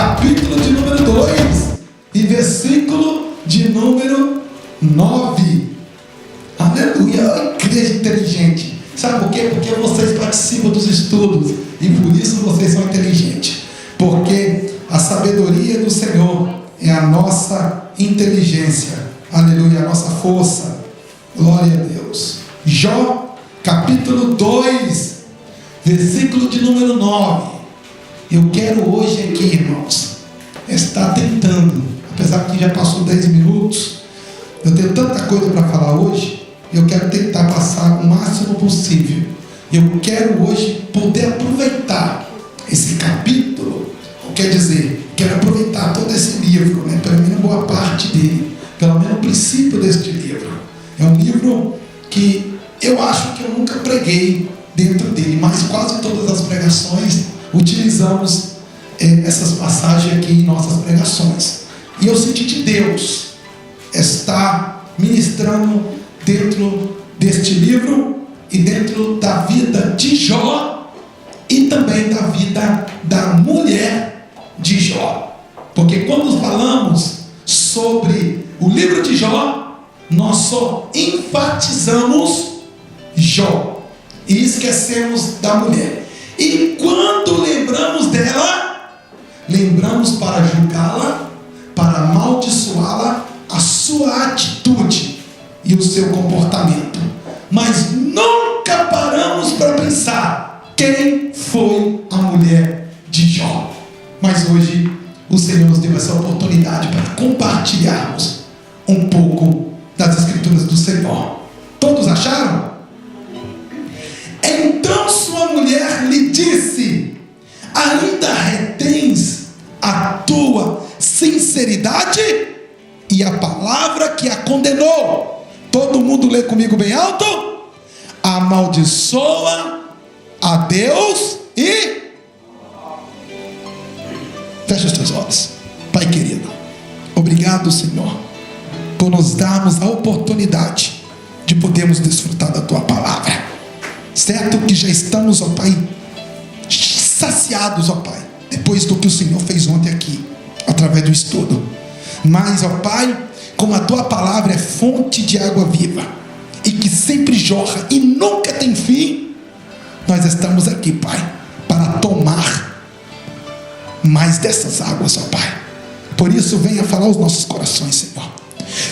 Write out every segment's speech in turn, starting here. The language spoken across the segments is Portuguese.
capítulo de número 2 e versículo de número 9. Aleluia, igreja inteligente. Sabe por quê? Porque vocês participam dos estudos e por isso vocês são inteligentes. Porque a sabedoria do Senhor é a nossa inteligência. Aleluia, a nossa força. Glória a Deus. Jó, capítulo 2, versículo de número 9. Eu quero hoje aqui, irmãos, estar tentando, apesar que já passou 10 minutos, eu tenho tanta coisa para falar hoje, eu quero tentar passar o máximo possível. Eu quero hoje poder aproveitar esse capítulo, quer dizer, quero aproveitar todo esse livro, pelo menos boa parte dele, pelo menos o princípio deste livro. É um livro que eu acho que eu nunca preguei dentro dele, mas quase todas as pregações utilizamos essas passagens aqui em nossas pregações. E eu senti de Deus estar ministrando dentro deste livro e dentro da vida de Jó e também da vida da mulher de Jó. Porque quando falamos sobre o livro de Jó, nós só enfatizamos Jó e esquecemos da mulher. E quando lembramos dela, lembramos para julgá-la, para amaldiçoá-la, a sua atitude e o seu comportamento. Mas nunca paramos para pensar quem foi a mulher de Jó. Mas hoje o Senhor nos deu essa oportunidade para compartilharmos um pouco das Escrituras do Senhor. Todos acharam? Então sua mulher lhe disse: ainda retens a tua sinceridade e a palavra que a condenou. Todo mundo lê comigo bem alto: amaldiçoa a Deus e... Fecha os teus olhos. Pai querido, obrigado, Senhor, por nos darmos a oportunidade de podermos desfrutar da tua palavra. Certo que já estamos, ó Pai, saciados, ó Pai, depois do que o Senhor fez ontem aqui, através do estudo. Mas, ó Pai, como a tua palavra é fonte de água viva e que sempre jorra e nunca tem fim, nós estamos aqui, Pai, para tomar mais dessas águas, ó Pai. Por isso, venha falar aos nossos corações, Senhor.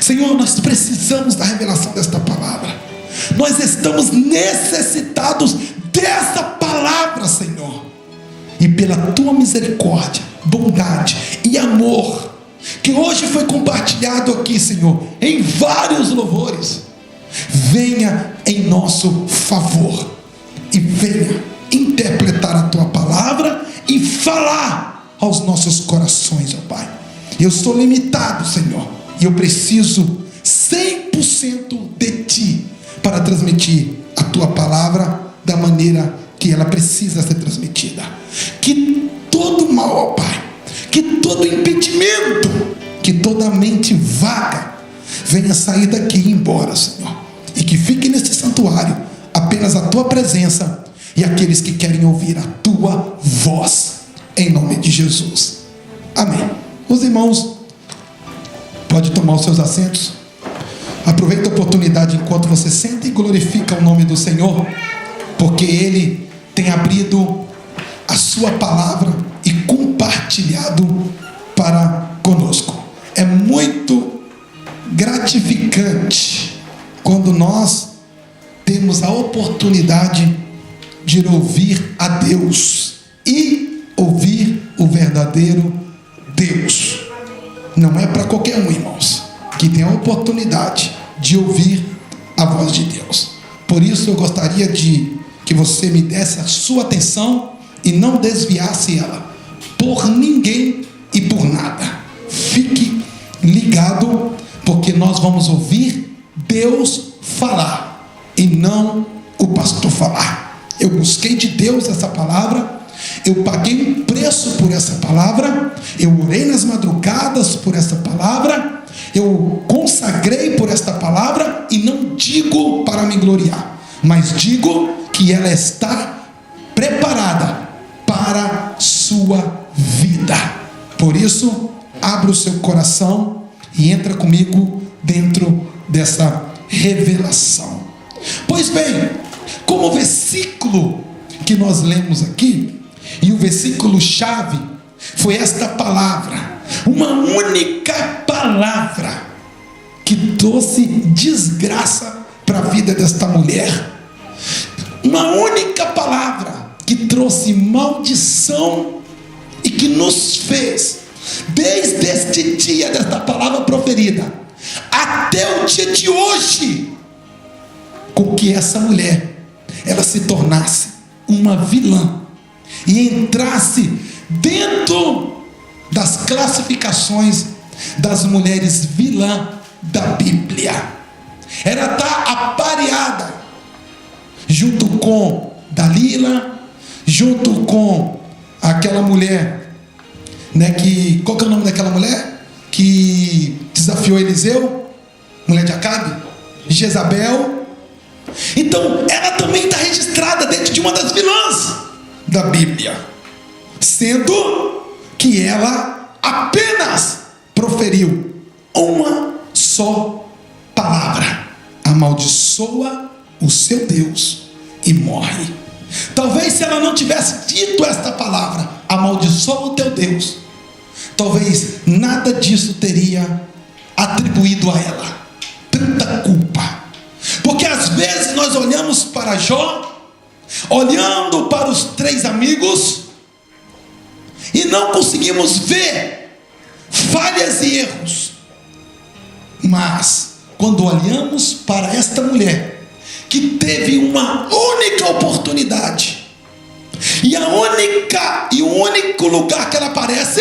Senhor, nós precisamos da revelação desta palavra. Nós estamos necessitados dessa palavra, Senhor. E pela tua misericórdia, bondade e amor, que hoje foi compartilhado aqui, Senhor, em vários louvores, venha em nosso favor e venha interpretar a tua palavra e falar aos nossos corações, ó Pai. Eu sou limitado, Senhor, e eu preciso 100% de ti para transmitir a tua palavra da maneira que ela precisa ser transmitida. Que todo mal, ó Pai, que todo impedimento, que toda mente vaga venha sair daqui e ir embora, Senhor, e que fique nesse santuário apenas a tua presença e aqueles que querem ouvir a tua voz, em nome de Jesus. Amém. Os irmãos podem tomar os seus assentos. Aproveita a oportunidade enquanto você senta e glorifica o nome do Senhor, porque Ele tem abrido a sua palavra e compartilhado para conosco. É muito gratificante quando nós temos a oportunidade de ouvir a Deus e ouvir o verdadeiro Deus. Não é para qualquer um, irmãos, que tem a oportunidade de ouvir a voz de Deus. Por isso eu gostaria de que você me desse a sua atenção e não desviasse ela por ninguém e por nada. Fique ligado, porque nós vamos ouvir Deus falar e não o pastor falar. Eu busquei de Deus essa palavra, eu paguei um preço por essa palavra, eu orei nas madrugadas por essa palavra, eu consagrei por esta palavra, e não digo para me gloriar, mas digo que ela está preparada para sua vida. Por abra o seu coração e entra comigo dentro dessa revelação. Pois bem, como o versículo que nós lemos aqui, e o versículo chave foi esta palavra, uma única palavra que trouxe desgraça para a vida desta mulher, uma única palavra que trouxe maldição e que nos fez, desde este dia desta palavra proferida até o dia de hoje, com que essa mulher ela se tornasse uma vilã e entrasse dentro das classificações das mulheres vilã da Bíblia. Ela está apareada junto com Dalila, junto com aquela mulher, né, que, qual que é o nome daquela mulher que desafiou Eliseu, mulher de Acabe? Jezabel. Então ela também está registrada dentro de uma das vilãs da Bíblia, sendo que ela apenas proferiu uma só palavra: amaldiçoa o seu Deus e morre. Talvez se ela não tivesse dito esta palavra, amaldiçoa o teu Deus, talvez nada disso teria atribuído a ela tanta culpa. Porque às vezes nós olhamos para Jó, olhando para os 3 amigos, e não conseguimos ver falhas e erros. Mas quando olhamos para esta mulher, que teve uma única oportunidade, e o único lugar que ela aparece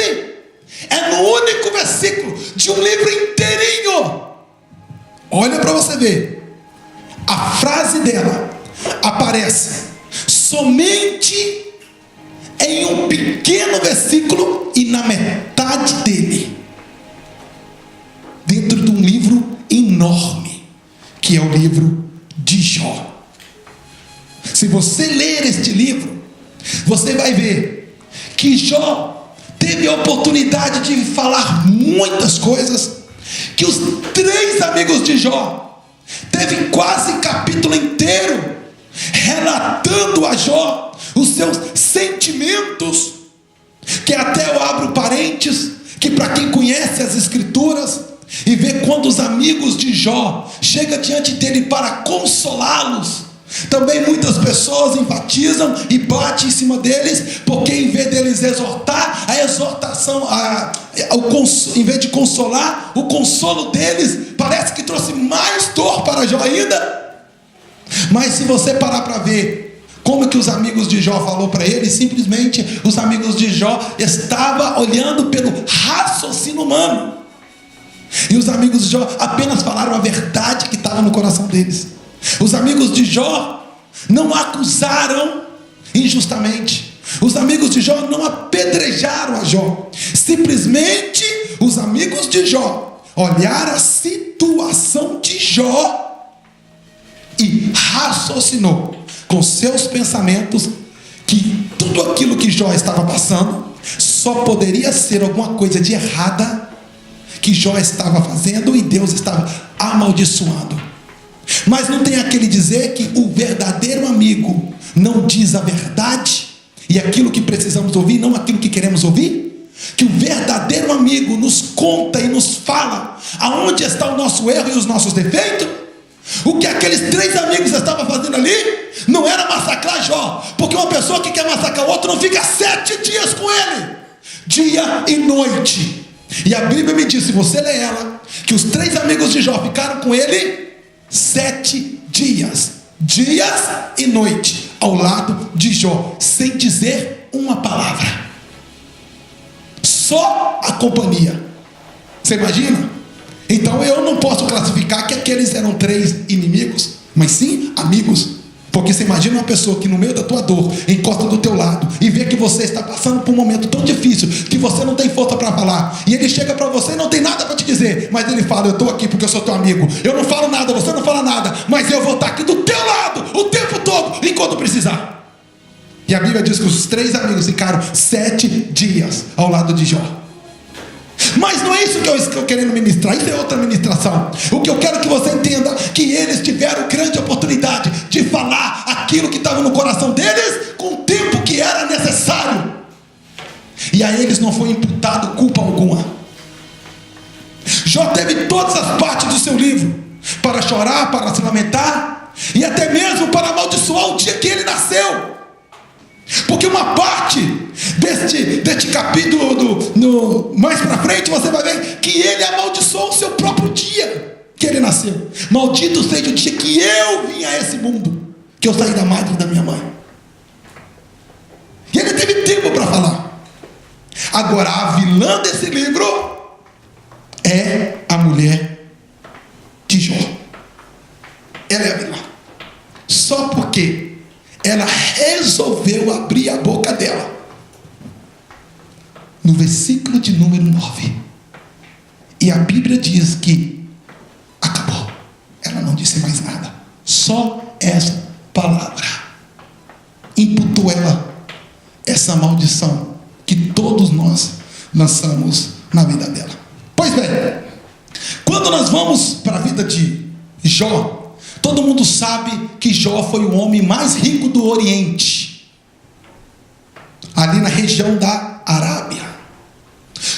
é no único versículo de um livro inteirinho. Olha para você ver, a frase dela aparece somente em um pequeno versículo e na metade dele, dentro de um livro enorme, que é o livro de Jó. Se você ler este livro, você vai ver que Jó teve a oportunidade de falar muitas coisas, que os 3 amigos de Jó teve quase capítulo inteiro relatando a Jó os seus sentimentos, que até eu abro parênteses, que para quem conhece as escrituras e vê quando os amigos de Jó chegam diante dele para consolá-los, também muitas pessoas enfatizam e batem em cima deles, porque em vez deles exortar, a exortação, em vez de consolar, o consolo deles parece que trouxe mais dor para Jó ainda. Mas se você parar para ver como que os amigos de Jó falou para ele, simplesmente os amigos de Jó estavam olhando pelo raciocínio humano, e os amigos de Jó apenas falaram a verdade que estava no coração deles. Os amigos de Jó não acusaram injustamente, os amigos de Jó não apedrejaram a Jó. Simplesmente os amigos de Jó olharam a situação de Jó e raciocinou com seus pensamentos que tudo aquilo que Jó estava passando só poderia ser alguma coisa de errada que Jó estava fazendo e Deus estava amaldiçoando. Mas não tem aquele dizer que o verdadeiro amigo não diz a verdade e aquilo que precisamos ouvir, não aquilo que queremos ouvir? Que o verdadeiro amigo nos conta e nos fala aonde está o nosso erro e os nossos defeitos? O que aqueles 3 amigos estavam fazendo ali não era massacrar Jó, porque uma pessoa que quer massacrar o outro não fica 7 dias com ele, dia e noite. E a Bíblia me diz, se você ler ela, que os 3 amigos de Jó ficaram com ele 7 dias, dias e noite, ao lado de Jó, sem dizer uma palavra, só a companhia. Você imagina? Então eu não posso classificar que aqueles eram 3 inimigos, mas sim amigos. Porque você imagina uma pessoa que no meio da tua dor encosta do teu lado e vê que você está passando por um momento tão difícil que você não tem força para falar, e ele chega para você e não tem nada para te dizer, mas ele fala: eu estou aqui porque eu sou teu amigo, eu não falo nada, você não fala nada, mas eu vou estar aqui do teu lado o tempo todo enquanto precisar. E a Bíblia diz que os 3 amigos ficaram 7 dias ao lado de Jó. Mas Mas não é isso que eu estou querendo ministrar, isso é outra ministração. O que eu quero que você entenda, que eles tiveram grande oportunidade de falar aquilo que estava no coração deles, com o tempo que era necessário, e a eles não foi imputado culpa alguma. Jó teve todas as partes do seu livro para chorar, para se lamentar, e até mesmo para amaldiçoar o dia que ele nasceu. Porque uma parte deste capítulo, mais para frente, você vai ver que ele amaldiçoou o seu próprio dia que ele nasceu. Maldito seja o dia que eu vim a esse mundo, que eu saí da madre da minha mãe. E ele teve tempo para falar. Agora, a vilã desse livro é a mulher de Jó. Ela é a vilã. Só porque ela resolveu abrir a boca dela. No versículo de número 9. E a Bíblia diz que acabou. Ela não disse mais nada. Só essa palavra imputou ela essa maldição que todos nós lançamos na vida dela. Pois bem, quando nós vamos para a vida de Jó, todo mundo sabe que Jó foi o homem mais rico do Oriente, ali na região da Arábia.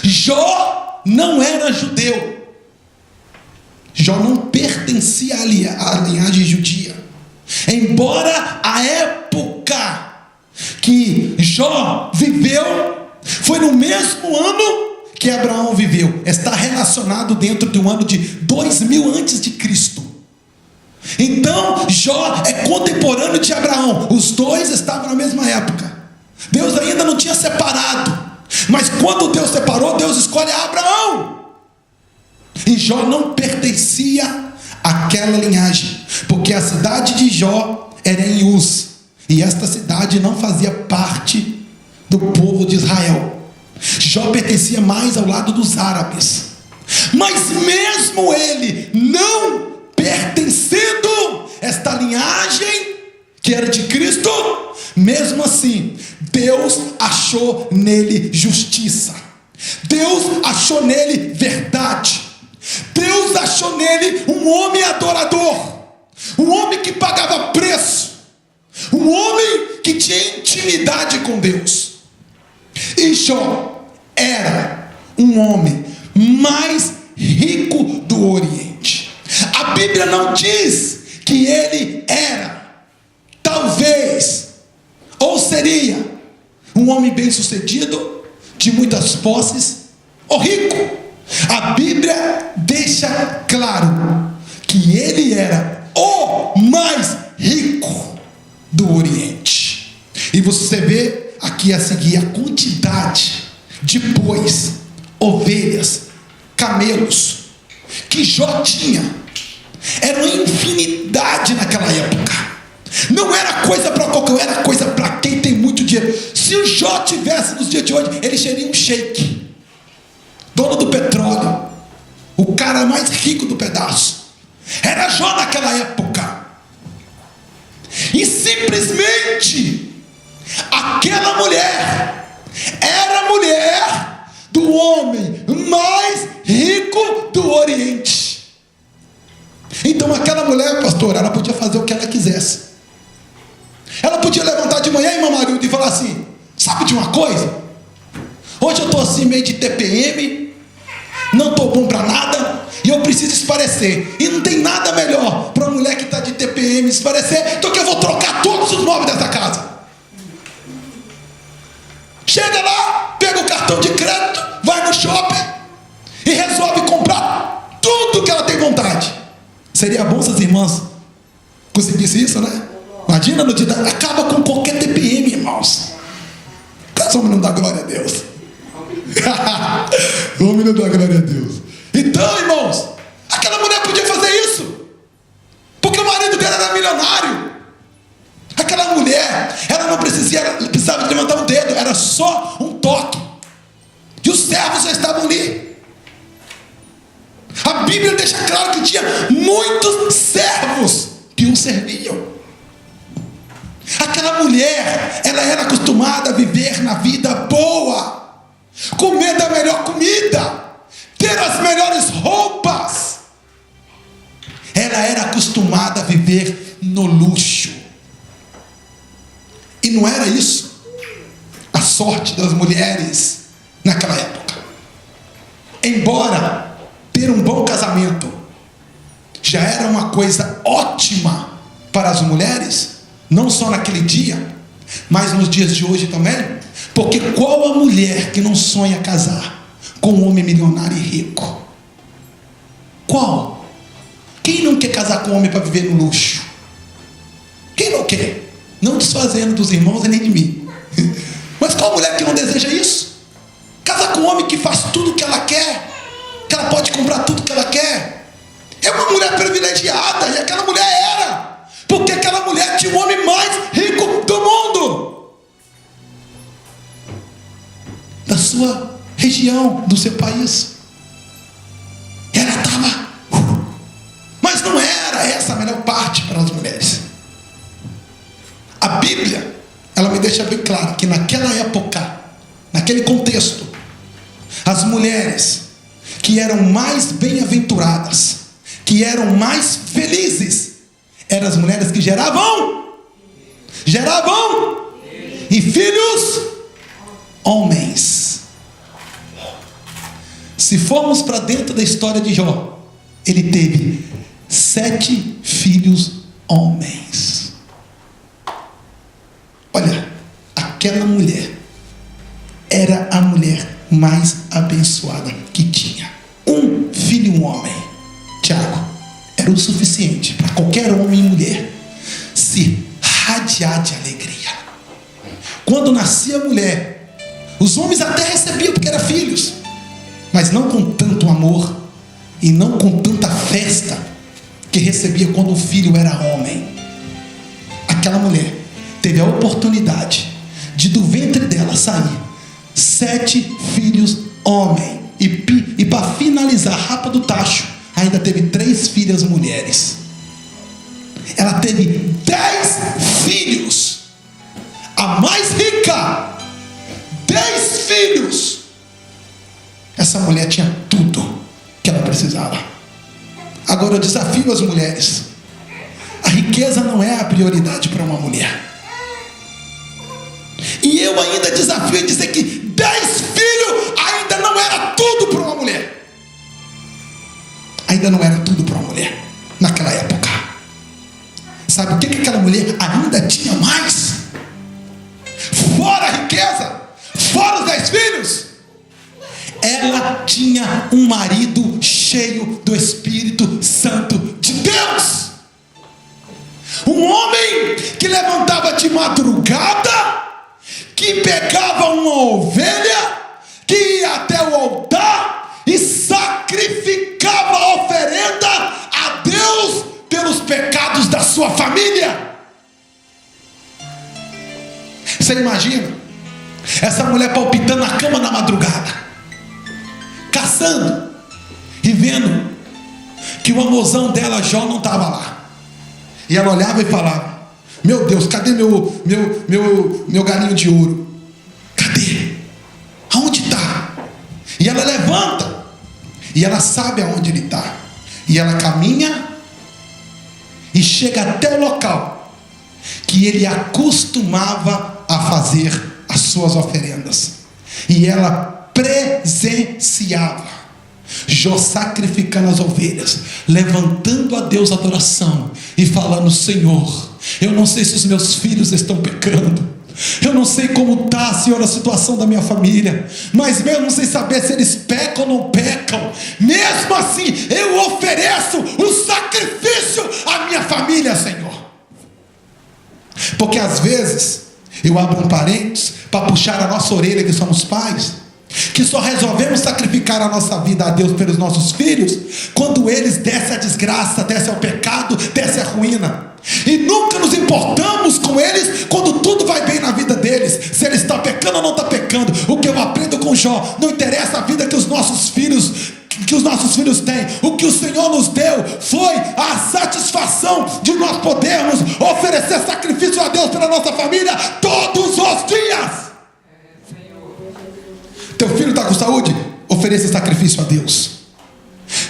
Jó não era judeu. Jó não pertencia à linhagem judia. Embora a época que Jó viveu foi no mesmo ano que Abraão viveu. Está relacionado dentro de um ano de 2000 antes de Cristo. Então Jó é contemporâneo de Abraão. Os dois estavam na mesma época. Deus ainda não tinha separado, mas quando Deus separou, Deus escolhe Abraão. E Jó não pertencia àquela linhagem, porque a cidade de Jó era em Uz, e esta cidade não fazia parte do povo de Israel. Jó pertencia mais ao lado dos árabes. Mas mesmo ele não pertencendo esta linhagem que era de Cristo, mesmo assim Deus achou nele justiça, Deus achou nele verdade, Deus achou nele um homem adorador, um homem que pagava preço, um homem que tinha intimidade com Deus. E Jó era um homem mais rico do Oriente. A Bíblia não diz que ele era, talvez, ou seria um homem bem sucedido, de muitas posses, ou rico. A Bíblia deixa claro que ele era o mais rico do Oriente. E você vê aqui a seguir a quantidade de bois, ovelhas, camelos que Jó tinha. Era uma infinidade naquela época. Não era coisa para qualquer um, era coisa para quem tem muito dinheiro. Se o Jó tivesse nos dias de hoje, ele seria um sheik, dono do petróleo, o cara mais rico do pedaço. Era Jó naquela época. E simplesmente aquela mulher era a mulher do homem mais rico do Oriente. Então aquela mulher, pastor, ela podia fazer o que ela quisesse. Ela podia levantar de manhã em marido e falar assim: sabe de uma coisa? Hoje eu estou assim meio de TPM, não estou bom para nada, e eu preciso esparecer. E não tem nada melhor para uma mulher que está de TPM esparecer do que eu vou trocar todos os móveis dessa casa. Chega lá, pega o cartão de crédito, vai no shopping e resolve comprar tudo que ela tem vontade. Seria bom se as irmãs conseguissem isso, né? Imagina no dia da... acaba com qualquer TPM, irmãos. Caso o homem não dá glória a Deus. O homem não dá glória a Deus. Então, irmãos, aquela mulher podia fazer isso, porque o marido dela era milionário. Aquela mulher, ela não precisava levantar um dedo, era só um toque, e os servos já estavam ali. A Bíblia deixa claro que tinha muitos servos que o serviam. Aquela mulher, ela era acostumada a viver na vida boa, comer da melhor comida, ter as melhores roupas. Ela era acostumada a viver no luxo. E não era isso a sorte das mulheres naquela época. Embora ter um bom casamento já era uma coisa ótima para as mulheres, não só naquele dia, mas nos dias de hoje também, porque qual a mulher que não sonha casar com um homem milionário e rico? Qual? Quem não quer casar com um homem para viver no luxo? Quem não quer? Não desfazendo dos irmãos e nem de mim. Mas qual mulher que não deseja isso? Casar com um homem que faz tudo o que ela quer, que ela pode comprar tudo que ela quer. É uma mulher privilegiada, e aquela mulher era, porque aquela mulher tinha o homem mais rico do mundo, da sua região, do seu país. Ela estava, mas não era essa a melhor parte para as mulheres. A Bíblia, ela me deixa bem claro que naquela época, naquele contexto, as mulheres que eram mais bem-aventuradas, que eram mais felizes, eram as mulheres que geravam e filhos homens. Se formos para dentro da história de Jó, ele teve 7 filhos homens. Olha, aquela mulher era a mulher mais abençoada que tinha. Um filho, um homem, Tiago, era o suficiente para qualquer homem e mulher se radiar de alegria. Quando nascia a mulher, os homens até recebiam porque eram filhos, mas não com tanto amor e não com tanta festa que recebia quando o filho era homem. Aquela mulher teve a oportunidade de do ventre dela sair 7 filhos homens. E para finalizar, rapa do tacho, ainda teve 3 filhas mulheres. Ela teve 10 filhos. A mais rica, 10 filhos. Essa mulher tinha tudo que ela precisava. Agora eu desafio as mulheres. A riqueza não é a prioridade para uma mulher. E eu ainda desafio a dizer que 10 filhos ainda não era tudo para uma mulher. Ainda não era tudo para uma mulher naquela época. Sabe o que aquela mulher ainda tinha mais? Fora a riqueza, fora os 10 filhos, ela tinha um marido cheio do Espírito Santo de Deus. Um homem que levantava de madrugada, que pegava uma ovelha, que ia até o altar e sacrificava a oferenda a Deus pelos pecados da sua família. Você imagina essa mulher palpitando na cama na madrugada, caçando e vendo que o amorzão dela, Jó, não estava lá. E ela olhava e falava: meu Deus, cadê meu galinho de ouro? Cadê? Aonde está? E ela levanta e ela sabe aonde ele está. E ela caminha e chega até o local que ele acostumava a fazer as suas oferendas. E ela presenciava Jó sacrificando as ovelhas, levantando a Deus adoração e falando: Senhor, eu não sei se os meus filhos estão pecando, eu não sei como está, Senhor, a situação da minha família, mas mesmo sem saber se eles pecam ou não pecam, mesmo assim eu ofereço o sacrifício à minha família, Senhor. Porque às vezes eu abro um parênteses para puxar a nossa orelha, que somos pais, que só resolvemos sacrificar a nossa vida a Deus pelos nossos filhos quando eles descem a desgraça, descem ao pecado, descem a ruína. E nunca nos importamos com eles quando tudo vai bem na vida deles, se ele está pecando ou não está pecando. O que eu aprendo com Jó: não interessa a vida que os nossos filhos têm. O que o Senhor nos deu foi a satisfação de nós podermos oferecer sacrifício a Deus pela nossa família todos os dias. Teu filho está com saúde? ofereça sacrifício a Deus.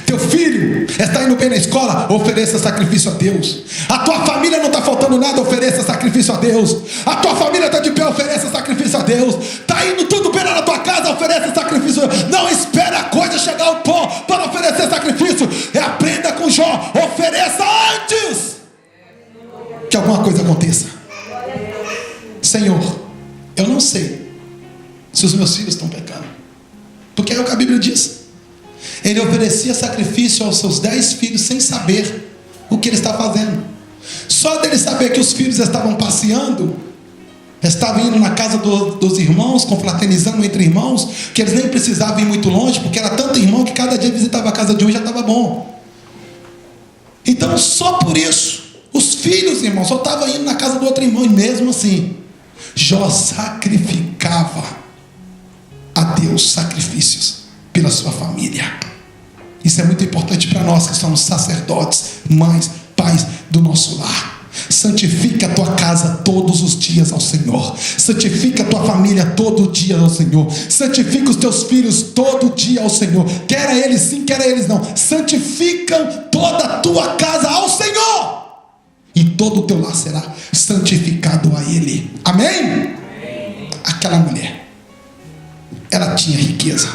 Teu filho está indo bem na escola, ofereça sacrifício a Deus. A tua família não está faltando nada, ofereça sacrifício a Deus. A tua família está de pé, ofereça sacrifício a Deus. Está indo tudo bem na tua casa, ofereça sacrifício. Não espere a coisa chegar ao pó para oferecer sacrifício. Aprenda com Jó, ofereça antes que alguma coisa aconteça. Senhor, eu não sei se os meus filhos estão pecando, porque é o que a Bíblia diz. Ele oferecia sacrifício aos seus 10 filhos sem saber o que ele está fazendo. Só dele saber que os filhos estavam passeando, estavam indo na casa dos irmãos, confraternizando entre irmãos, que eles nem precisavam ir muito longe, porque era tanto irmão que cada dia visitava a casa de um e já estava bom. Então só por isso, os filhos, irmãos, só estavam indo na casa do outro irmão, e mesmo assim, Jó sacrificava a Deus sacrifícios pela sua família. Isso é muito importante para nós que somos sacerdotes, mães, pais do nosso lar. Santifica a tua casa todos os dias ao Senhor. Santifica a tua família todo dia ao Senhor. Santifica os teus filhos todo dia ao Senhor. Quer eles sim, quer eles não. Santifica toda a tua casa ao Senhor, e todo o teu lar será santificado a Ele. Amém? Amém. Aquela mulher, ela tinha riqueza.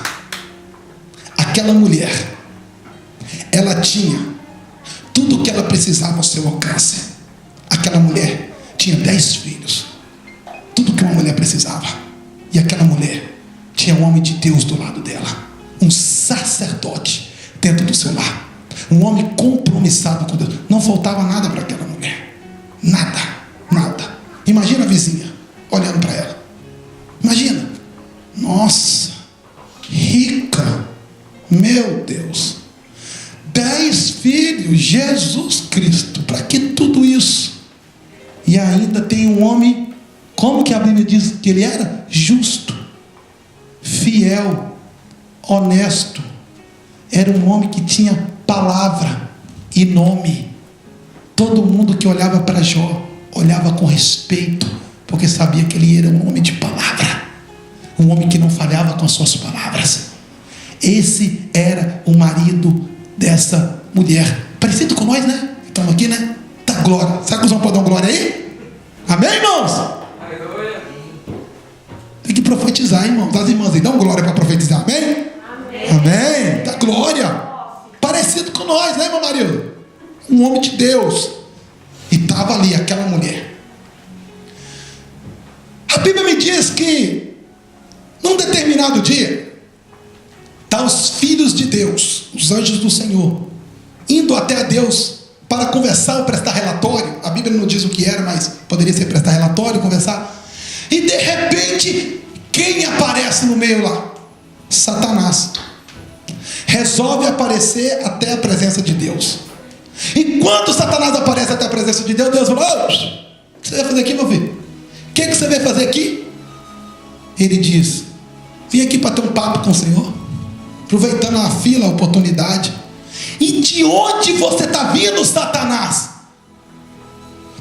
Aquela mulher, ela tinha tudo o que ela precisava ao seu alcance. Aquela mulher tinha 10 filhos, tudo que uma mulher precisava. E aquela mulher tinha um homem de Deus do lado dela, um sacerdote dentro do seu lar, um homem compromissado com Deus. Não faltava nada para aquela mulher, nada, nada. Imagina a vizinha olhando para ela. Imagina, nossa, rica, meu Deus, 10 filhos, Jesus Cristo, para que tudo isso? E ainda tem um homem, como que a Bíblia diz que ele era? Justo, fiel, honesto. Era um homem que tinha palavra e nome. Todo mundo que olhava para Jó olhava com respeito, porque sabia que ele era um homem de palavra, um homem que não falhava com as suas palavras. Esse era o marido dessa mulher, parecido com nós, né? Estamos aqui, né? Tá glória. Será que os irmãos podem dar glória aí? Amém, irmãos? Aleluia. Tem que profetizar, irmãos. As irmãs aí, dão glória para profetizar, amém? Amém. Amém. Dá glória. Parecido com nós, né, irmão marido? Um homem de Deus. E estava ali aquela mulher. A Bíblia me diz que num determinado dia está os filhos de Deus, os anjos do Senhor, indo até a Deus para conversar ou prestar relatório. A Bíblia não diz o que era, mas poderia ser prestar relatório, conversar. E de repente, quem aparece no meio lá? Satanás. Resolve aparecer até a presença de Deus. E quando Satanás aparece até a presença de Deus, Deus fala: o que você vai fazer aqui, meu filho? O que você vai fazer aqui? Ele diz: vim aqui para ter um papo com o Senhor, aproveitando a fila, a oportunidade. E de onde você está vindo, Satanás?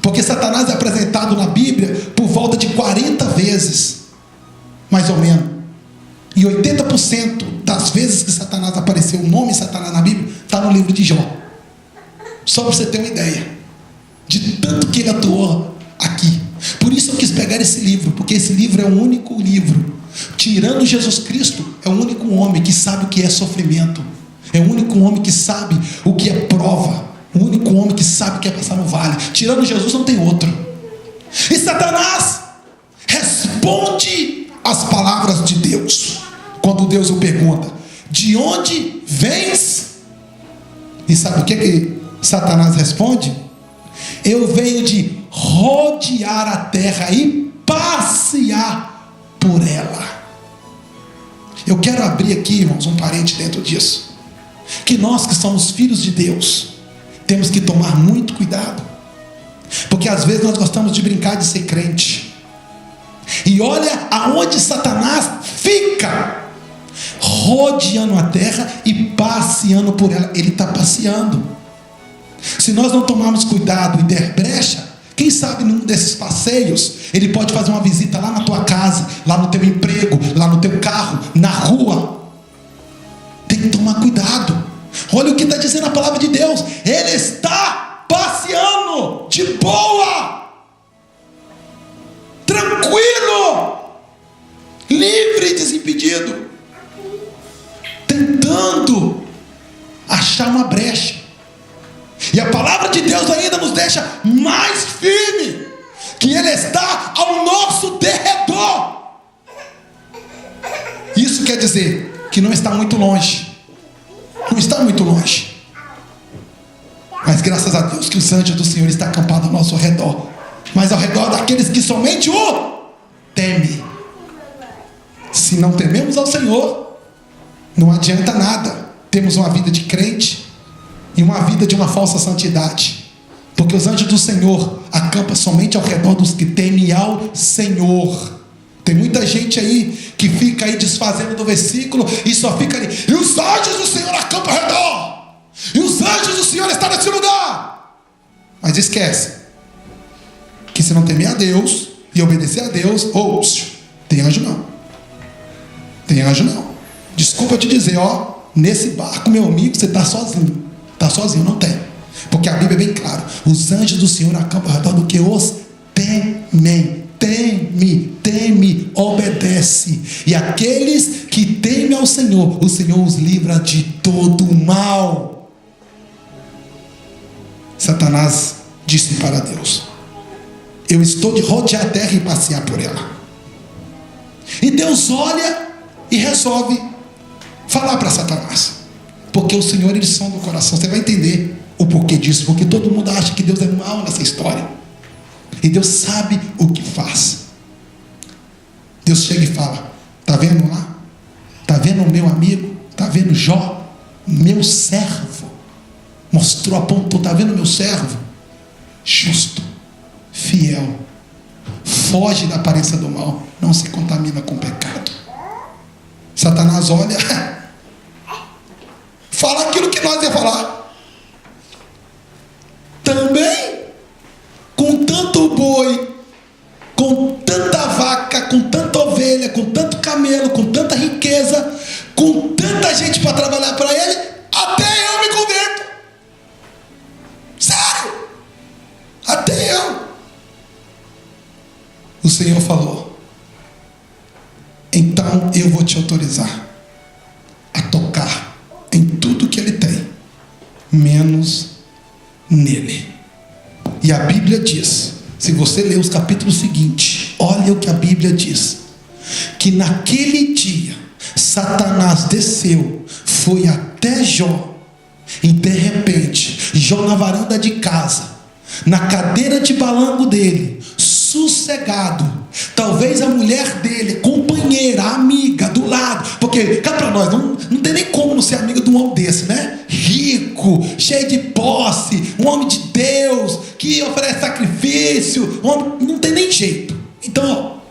Porque Satanás é apresentado na Bíblia por volta de 40 vezes, mais ou menos. E 80% das vezes que Satanás apareceu, o nome Satanás na Bíblia, está no livro de Jó. Só para você ter uma ideia de tanto que ele atuou aqui. Por isso eu quis pegar esse livro, porque esse livro é o único livro, tirando Jesus Cristo, é o único homem que sabe o que é sofrimento, é o único homem que sabe o que é prova, o único homem que sabe o que é passar no vale. Tirando Jesus não tem outro. E Satanás responde às palavras de Deus quando Deus o pergunta: de onde vens? E sabe o que Satanás responde? Eu venho de rodear a terra e passear por ela. Eu quero abrir aqui, irmãos, um parente dentro disso, que nós que somos filhos de Deus temos que tomar muito cuidado, porque às vezes nós gostamos de brincar de ser crente. E olha aonde Satanás fica, rodeando a terra e passeando por ela. Ele está passeando. Se nós não tomarmos cuidado e der brecha, quem sabe num desses passeios ele pode fazer uma visita lá na tua casa, lá no teu emprego, lá no teu carro, na rua. que tomar cuidado. Olha o que está dizendo a palavra de Deus. Ele está passeando de boa, tranquilo, livre e desimpedido, tentando achar uma brecha. E a palavra de Deus ainda nos deixa mais firme, que Ele está ao nosso derredor. Isso quer dizer que não está muito longe. Não está muito longe. Mas graças a Deus que os anjos do Senhor estão acampados ao nosso redor. Mas ao redor daqueles que somente o temem. Se não tememos ao Senhor, não adianta nada. Temos uma vida de crente e uma vida de uma falsa santidade. Porque os anjos do Senhor acampam somente ao redor dos que temem ao Senhor. Tem muita gente aí que fica aí desfazendo do versículo e só fica ali. E os anjos do Senhor acampam ao redor. E os anjos do Senhor estão nesse lugar. Mas esquece que se não temer a Deus e obedecer a Deus, tem anjo não. Tem anjo não. Desculpa te dizer, nesse barco, meu amigo, você está sozinho. Está sozinho, não tem. Porque a Bíblia é bem clara. Os anjos do Senhor acampam ao redor do que os temem. Teme, obedece. E aqueles que temem ao Senhor, o Senhor os livra de todo o mal. Satanás disse para Deus: eu estou de rodear a terra e passear por ela. E Deus olha e resolve falar para Satanás, porque o Senhor, ele sonda o coração. Você vai entender o porquê disso, porque todo mundo acha que Deus é mau nessa história. E Deus sabe o que faz. Deus chega e fala: está vendo lá? Está vendo o meu amigo? Está vendo Jó? Meu servo. Mostrou, apontou: está vendo meu servo? Justo, fiel, foge da aparência do mal, não se contamina com o pecado. Satanás olha, fala aquilo que nós ia falar. Também, com tanto boi, com tanta vaca, com tanta ovelha, com tanto camelo, com tanta riqueza, com tanta gente para trabalhar para ele, até eu me converto. Sério, até eu. O Senhor falou: então eu vou te autorizar a tocar em tudo que ele tem, menos nele. E a Bíblia diz, se você ler os capítulos seguintes, olha o que a Bíblia diz, que naquele dia Satanás desceu, foi até Jó, e de repente Jó, na varanda de casa, na cadeira de balanço dele, sossegado, talvez a mulher dele, companheira, amiga, do lado, porque cá para nós, não tem nem como não ser amiga de um homem desse, né? Rico, cheio de posse, um homem de Deus, que oferece sacrifício, um homem, não tem nem jeito. Então,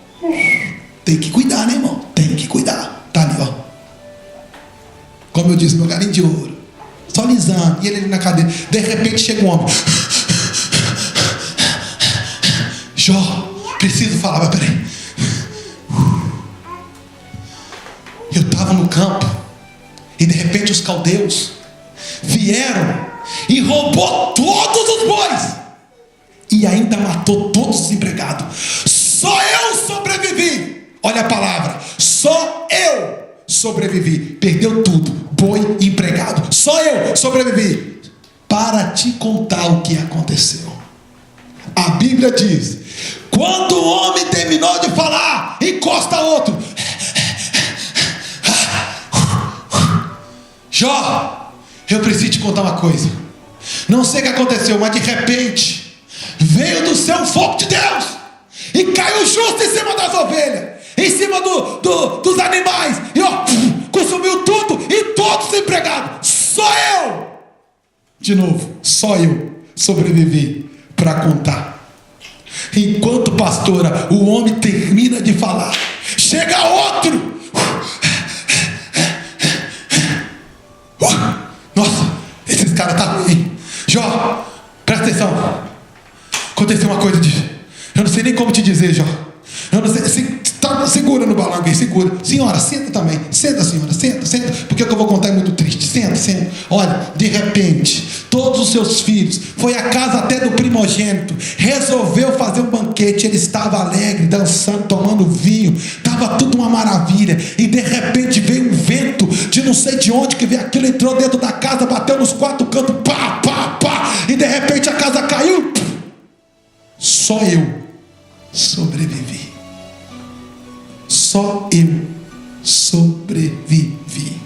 tem que cuidar, né, irmão? Tem que cuidar. Tá ali, como eu disse, meu galinho de ouro, só lisando, e ele ali na cadeira. De repente chega um homem: Jó, preciso falar. Mas peraí, eu estava no campo e de repente os caldeus vieram e roubou todos os bois e ainda matou todos os empregados. Só eu sobrevivi. Olha a palavra, só eu sobrevivi. Perdeu tudo, boi e empregado. Só eu sobrevivi. Para te contar o que aconteceu, a Bíblia diz: quando o homem terminou de falar, encosta outro. Jó, eu preciso te contar uma coisa. Não sei o que aconteceu, mas de repente veio do céu um fogo de Deus e caiu justo em cima das ovelhas, em cima dos animais, e consumiu tudo e todos os empregados. Só eu, de novo, só eu sobrevivi para contar. Enquanto, pastora, o homem termina de falar, chega outro. Nossa, esses caras tá ruim. Jó, presta atenção. Aconteceu uma coisa eu não sei nem como te dizer, Jó. Eu não sei, segura no balão aqui, segura. Senhora, senta também. Senta, senhora, senta. Porque o que eu vou contar é muito triste. Senta. Olha, de repente, todos os seus filhos, foi à casa até do primogênito, resolveu fazer um banquete. Ele estava alegre, dançando, tomando vinho. Estava tudo uma maravilha. E de repente veio um vento de não sei de onde que veio aquilo, entrou dentro da casa, bateu nos quatro cantos, pá. E de repente a casa caiu. Só eu sobrevivi. Só eu sobrevivi.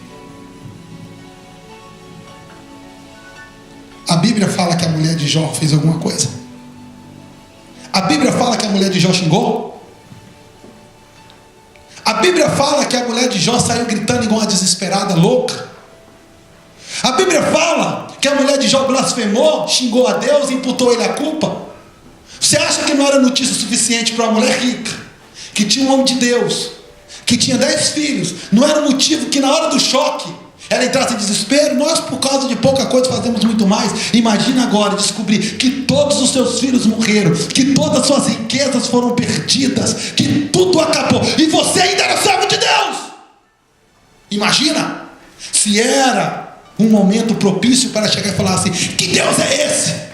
A Bíblia fala que a mulher de Jó fez alguma coisa. A Bíblia fala que a mulher de Jó xingou. A Bíblia fala que a mulher de Jó saiu gritando igual uma desesperada, louca. A Bíblia fala que a mulher de Jó blasfemou, xingou a Deus e imputou ele a culpa. Você acha que não era notícia suficiente para uma mulher rica, que tinha um homem de Deus, que tinha 10 filhos, não era motivo que na hora do choque ela entrasse em desespero? Nós, por causa de pouca coisa, fazemos muito mais. Imagina agora descobrir que todos os seus filhos morreram, que todas as suas riquezas foram perdidas, que tudo acabou, e você ainda era servo de Deus. Imagina se era um momento propício para chegar e falar assim: que Deus é esse?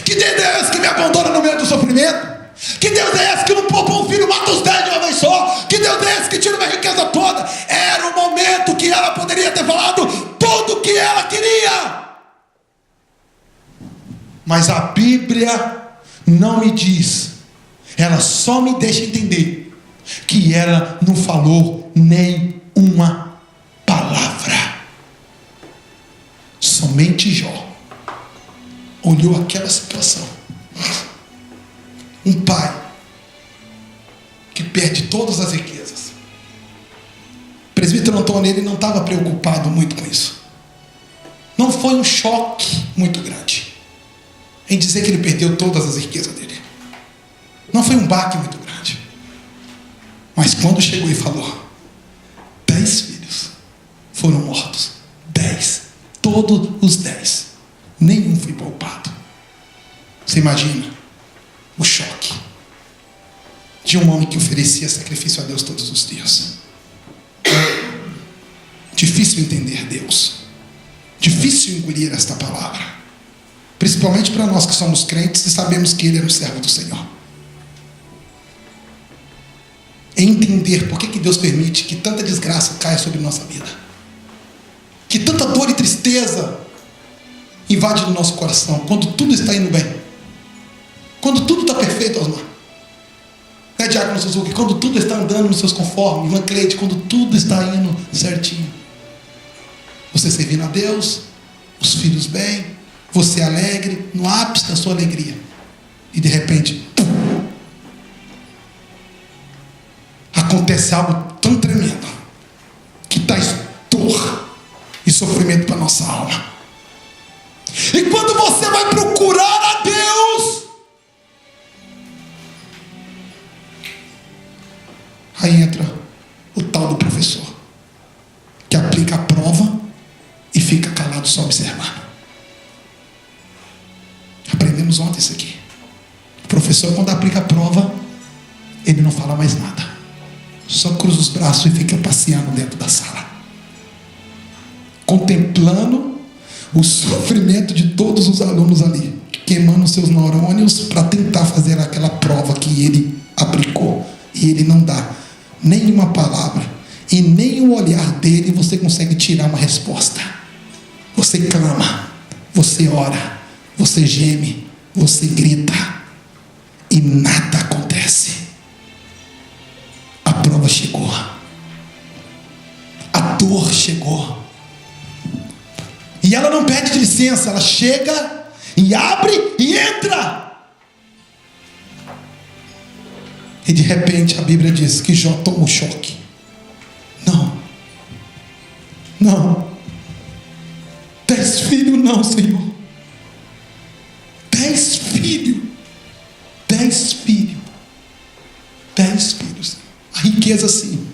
Que Deus é esse que me abandona no meio do sofrimento? Que Deus é esse que não poupa um filho, mata os 10 de uma vez só? Que Deus é esse que tira minha riqueza toda? Era o momento que ela poderia ter falado tudo o que ela queria. Mas a Bíblia não me diz, ela só me deixa entender que ela não falou nem uma palavra. Somente Jó olhou aquela situação. Um pai que perde todas as riquezas. O presbítero Antônio, ele não estava preocupado muito com isso. Não foi um choque muito grande em dizer que ele perdeu todas as riquezas dele. Não foi um baque muito grande. Mas quando chegou e falou, 10 filhos foram mortos. 10. Todos os 10. Nenhum foi poupado. Você imagina o choque de um homem que oferecia sacrifício a Deus todos os dias. Difícil entender Deus. Difícil engolir esta palavra. Principalmente para nós que somos crentes e sabemos que Ele é um servo do Senhor. Entender por que Deus permite que tanta desgraça caia sobre nossa vida. Que tanta dor e tristeza invade no nosso coração, quando tudo está indo bem, quando tudo está perfeito, Osmar, né, Diácono Suzuki? Quando tudo está andando nos seus conformes, irmã Cleide, quando tudo está indo certinho, você servindo a Deus, os filhos bem, você alegre, no ápice da sua alegria, e de repente acontece algo tão tremendo que traz dor e sofrimento para a nossa alma. E quando você vai procurar a Deus, aí entra o tal do professor, que aplica a prova e fica calado só observando. Aprendemos ontem isso aqui. O professor, quando aplica a prova, ele não fala mais nada, só cruza os braços e fica passeando dentro da sala, contemplando o sofrimento de todos os alunos ali, queimando seus neurônios para tentar fazer aquela prova que ele aplicou. E ele não dá nenhuma palavra, e nem o olhar dele você consegue tirar uma resposta. Você clama, você ora, você geme, você grita, e nada acontece. A prova chegou, a dor chegou, e ela não pede licença, ela chega e abre e entra. E de repente a Bíblia diz que Jó tomou choque. Não. 10 filhos não, Senhor. 10 filhos. 10 filhos. 10 filhos. A riqueza sim,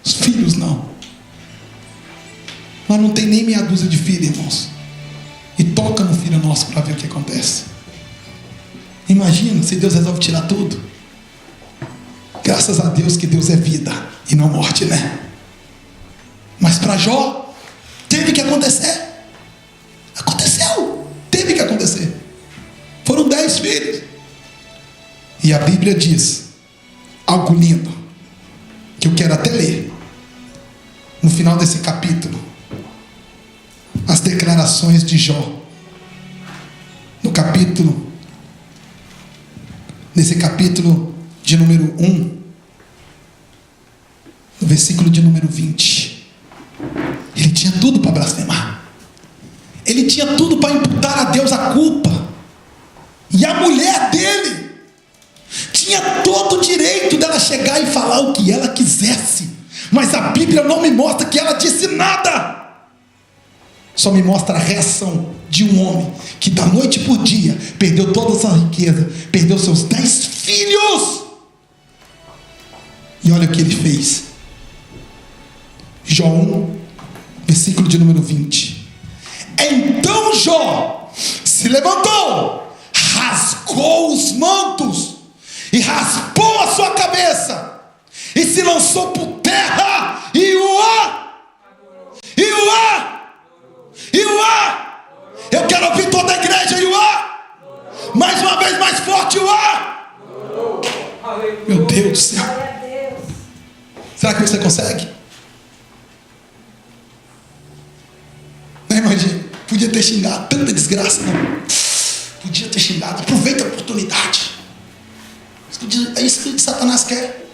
os filhos não. Nós não tem nem meia dúzia de filhos, irmãos. E toca no filho nosso para ver o que acontece. Imagina se Deus resolve tirar tudo. Graças a Deus que Deus é vida e não morte, né? Mas para Jó, teve que acontecer. Aconteceu. Teve que acontecer. Foram 10 filhos. E a Bíblia diz algo lindo, que eu quero até ler. No final desse capítulo, as declarações de Jó. Nesse capítulo de número 1, no versículo de número 20. Ele tinha tudo para blasfemar. Ele tinha tudo para imputar a Deus a culpa. E a mulher dele tinha todo o direito dela chegar e falar o que ela quisesse. Mas a Bíblia não me mostra que ela disse nada. Só me mostra a reação de um homem que da noite por dia perdeu toda a sua riqueza, perdeu seus 10 filhos. E olha o que ele fez. Jó 1, versículo de número 20. Então Jó se levantou, rasgou os mantos e raspou a sua cabeça e se lançou por terra e eu quero ouvir toda a igreja mais uma vez, mais forte, meu Deus do céu. Será que você consegue? Não imagina, podia ter xingado, tanta desgraça, não. Podia ter xingado, aproveita a oportunidade. É isso que Satanás quer.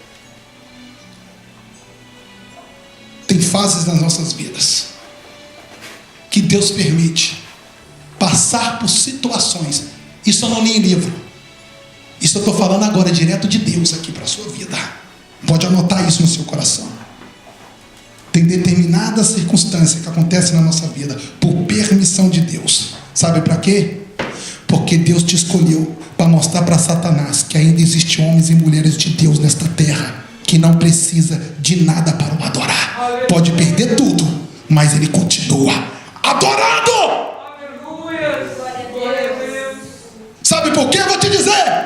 Tem fases nas nossas vidas que Deus permite passar por situações. Isso eu não li em livro. Isso eu estou falando agora direto de Deus aqui para a sua vida. Pode anotar isso no seu coração. Tem determinadas circunstâncias que acontecem na nossa vida por permissão de Deus. Sabe para quê? Porque Deus te escolheu para mostrar para Satanás que ainda existem homens e mulheres de Deus nesta terra que não precisa de nada para o adorar. Pode perder tudo, mas ele continua adorando. Sabe por quê? Eu vou te dizer.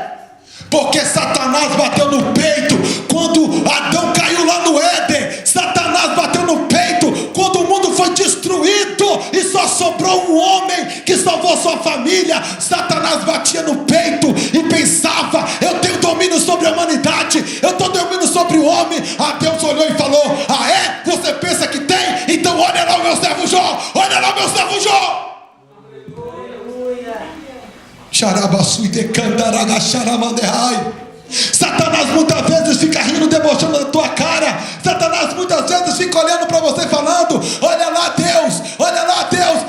Porque Satanás bateu no peito quando Adão caiu lá no Éden. Satanás bateu no peito quando o mundo foi destruído e só sobrou um homem que salvou sua família. Satanás batia no peito e pensava: eu tenho domínio sobre a humanidade, eu tenho domínio sobre o homem. Deus olhou e falou: ah é? Você pensa que tem? Então olha lá o meu servo Jó, olha lá o meu servo Jó. Satanás muitas vezes fica rindo, debochando da tua cara. Satanás muitas vezes fica olhando para você falando: olha lá Deus,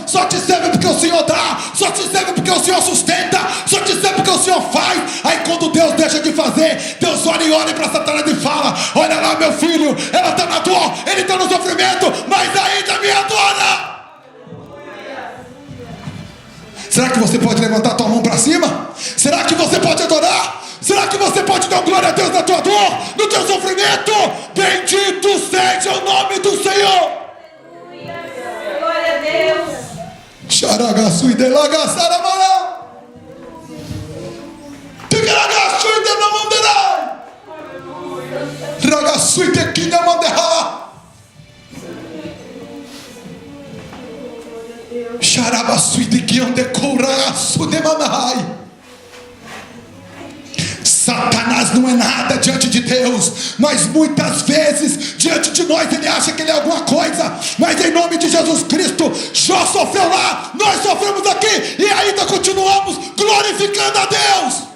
só te serve porque o Senhor dá, só te serve porque o Senhor sustenta, só te serve porque o Senhor faz. Aí quando Deus deixa de fazer, Deus olha para Satanás e fala: olha lá meu filho, ela está na dor, ele está no sofrimento, mas ainda me adora. Será que você pode levantar a tua mão para cima? Será que você pode adorar? Será que você pode dar glória a Deus na tua dor, no teu sofrimento? Bendito seja o nome do Senhor. Glória a Deus. Xaragaçu e delagaçaramara. Tigaragaçu e delamanderai. Ragaçu e tequinhamanderra. Satanás não é nada diante de Deus, mas muitas vezes diante de nós ele acha que ele é alguma coisa. Mas em nome de Jesus Cristo, Jó sofreu lá, nós sofremos aqui e ainda continuamos glorificando a Deus.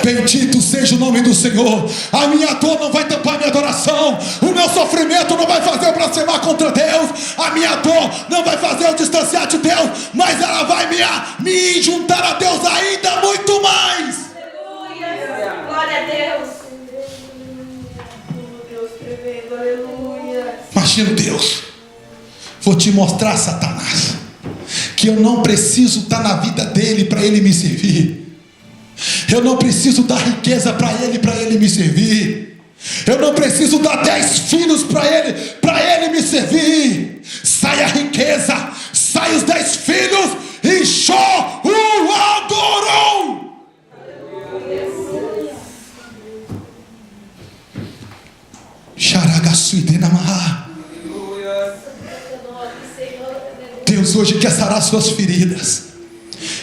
Bendito seja o nome do Senhor. A minha dor não vai tampar minha adoração. O meu sofrimento não vai fazer eu blasfemar contra Deus. A minha dor não vai fazer eu distanciar de Deus, mas ela vai me juntar a Deus ainda muito mais. Aleluia. Glória a Deus. Deus tremendo, aleluia. Imagina Deus: vou te mostrar, Satanás, que eu não preciso estar na vida dele para ele me servir. Eu não preciso dar riqueza para ele me servir. Eu não preciso dar 10 filhos para ele me servir. Sai a riqueza, sai os 10 filhos, e Jó o adorou. suas feridas.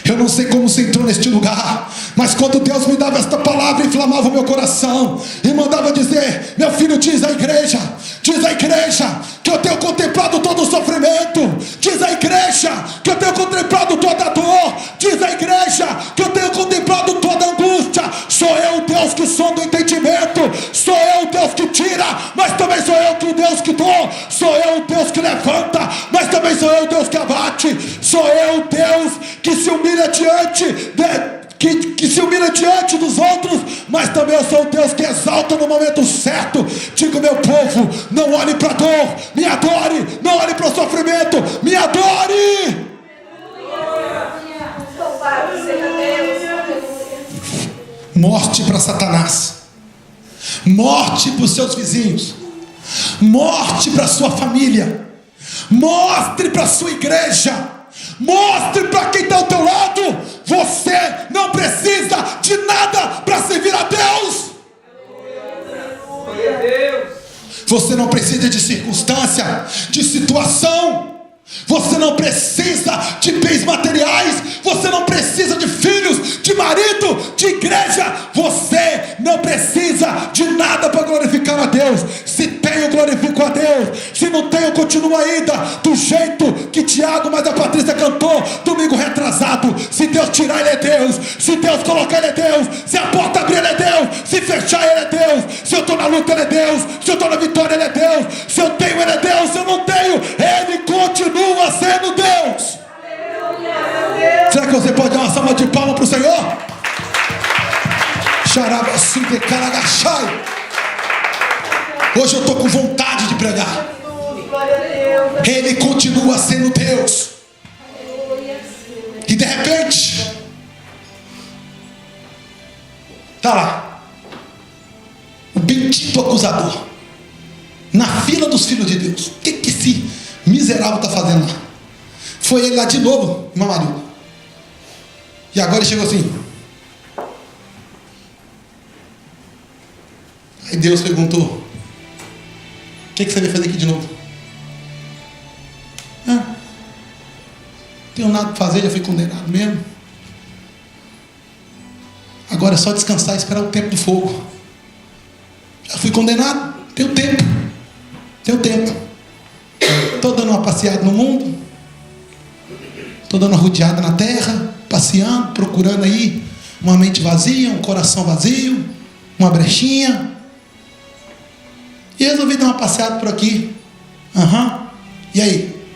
Eu não sei como você entrou neste lugar, mas quando Deus me dava esta palavra, inflamava o meu coração e mandava dizer: meu filho, diz à igreja que eu tenho contemplado todo o sofrimento, diz à igreja que eu tenho contemplado toda a dor, diz à igreja que eu tenho contemplado toda a angústia. Sou eu o Deus que sonda o entendimento, sou eu o Deus que tira, mas também sou eu o Deus que dou, sou eu o Deus que levanta, mas também sou eu o Deus que abate, sou eu o Deus que se humilha que se humilha diante dos outros, mas também eu sou o Deus que exalta no momento certo. Digo, meu povo, não olhe para a dor, me adore. Não olhe para o sofrimento, me adore. Morte para Satanás, morte para os seus vizinhos, morte para a sua família, mostre para a sua igreja, mostre para quem está ao teu lado: você não precisa de nada para servir a Deus. Você não precisa de circunstância, de situação. Você não precisa de bens materiais. Você não precisa de filhos, de marido, de igreja. Você não precisa de nada para glorificar a Deus. Se tenho, glorifico a Deus. Se não tenho, continuo ainda do jeito que Tiago, mas a Patrícia cantou domingo retrasado. Se Deus tirar, Ele é Deus. Se Deus colocar, Ele é Deus. Se a porta abrir, Ele é Deus. Se fechar, Ele é Deus. Se eu estou na luta, Ele é Deus. Se eu estou na vitória, Ele é Deus. Se eu tenho, Ele é Deus. Se eu não tenho, Ele continua sendo Deus. Será que você pode dar uma salva de palmas para o Senhor? Hoje eu estou com vontade de pregar. Ele continua sendo Deus. E de repente está lá o bendito acusador na fila dos filhos de Deus. O que esse miserável está fazendo lá? Foi ele lá de novo, meu marido. E agora ele chegou assim. Aí Deus perguntou: o que você veio fazer aqui de novo? Não tenho nada para fazer, já fui condenado mesmo. Agora é só descansar e esperar o tempo do fogo. Já fui condenado, tenho tempo. Estou dando uma passeada no mundo, estou dando uma rodeada na terra, passeando, procurando aí uma mente vazia, um coração vazio, uma brechinha. E resolvi dar uma passeada por aqui. E aí?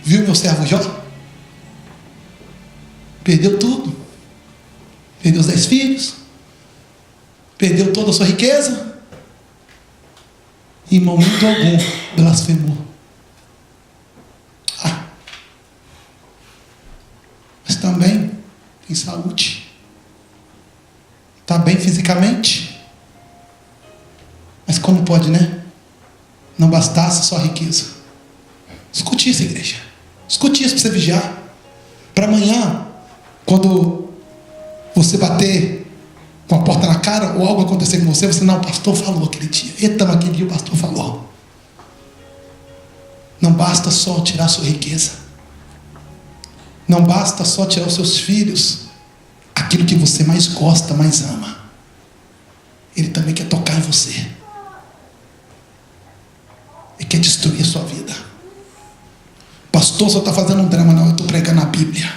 Viu meu servo Jó? Perdeu tudo. Perdeu os 10 filhos. Perdeu toda a sua riqueza. Em momento algum blasfemou. Mas também em saúde. Está bem fisicamente. Mas como pode, né? Não bastasse só a riqueza. Escute isso, igreja. Escute isso para você vigiar. Para amanhã, quando você bater com a porta na cara ou algo acontecer com você, você não, o pastor falou aquele dia. Eita, mas aquele dia o pastor falou. Não basta só tirar sua riqueza. Não basta só tirar os seus filhos. Aquilo que você mais gosta, mais ama. Ele também quer tocar em você. Ele quer destruir a sua vida. Pastor, só está fazendo um drama. Não, eu estou pregando a Bíblia.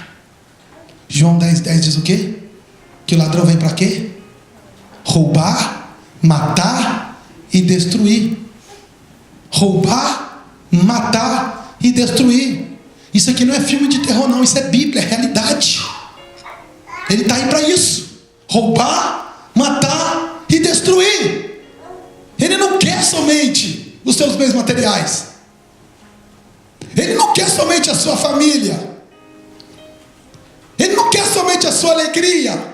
João 10:10 diz o quê? Que o ladrão vem para quê? Roubar, matar e destruir. Roubar, matar e destruir. Isso aqui não é filme de terror não, isso é Bíblia, é realidade. Ele está aí para isso. Roubar, matar e destruir. Ele não quer somente os seus bens materiais. Ele não quer somente a sua família. Ele não quer somente a sua alegria.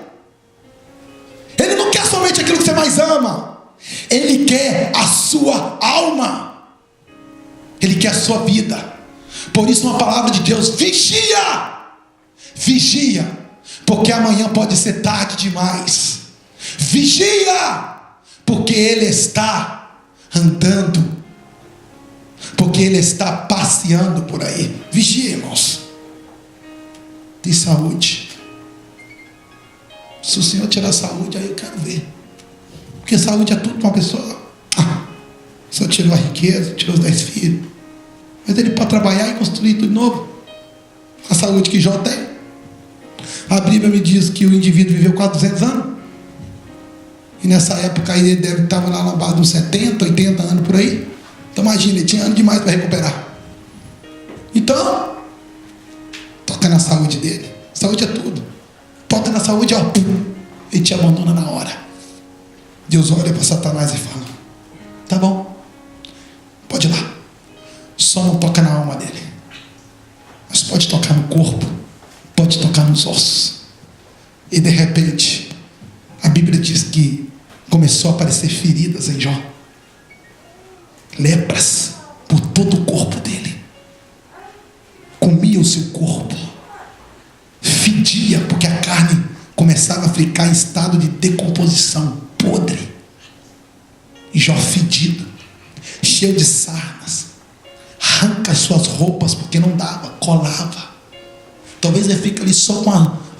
Ele não quer somente aquilo que você mais ama. Ele quer a sua alma. Ele quer a sua vida. Por isso uma palavra de Deus: vigia. Vigia. Porque amanhã pode ser tarde demais. Vigia. Porque Ele está andando. Porque Ele está passeando por aí. Vigia, irmãos. tem saúde. Se o Senhor tirar a saúde, aí eu quero ver. Porque saúde é tudo para uma pessoa. O Senhor tirou a riqueza, tirou os 10 filhos. Mas ele pode trabalhar e construir tudo de novo. A saúde que Jó tem. A Bíblia me diz que o indivíduo viveu quase 200 anos. E nessa época aí ele deve estar lá na base de uns 70, 80 anos por aí. Então imagina, ele tinha ano demais para recuperar. Então, toca na saúde dele. Saúde é tudo. Toca na saúde, ó, ele te abandona na hora. Deus olha para Satanás e fala: tá bom, pode ir lá. Só não toca na alma dele. Mas pode tocar no corpo, pode tocar nos ossos. E de repente, a Bíblia diz que começou a aparecer feridas em Jó. Lepras por todo o corpo dele. Comia o seu corpo. Fedia, porque a carne começava a ficar em estado de decomposição, podre. E Jó fedido, cheio de sarnas, arranca as suas roupas, porque não dava, colava. Talvez ele fique ali só com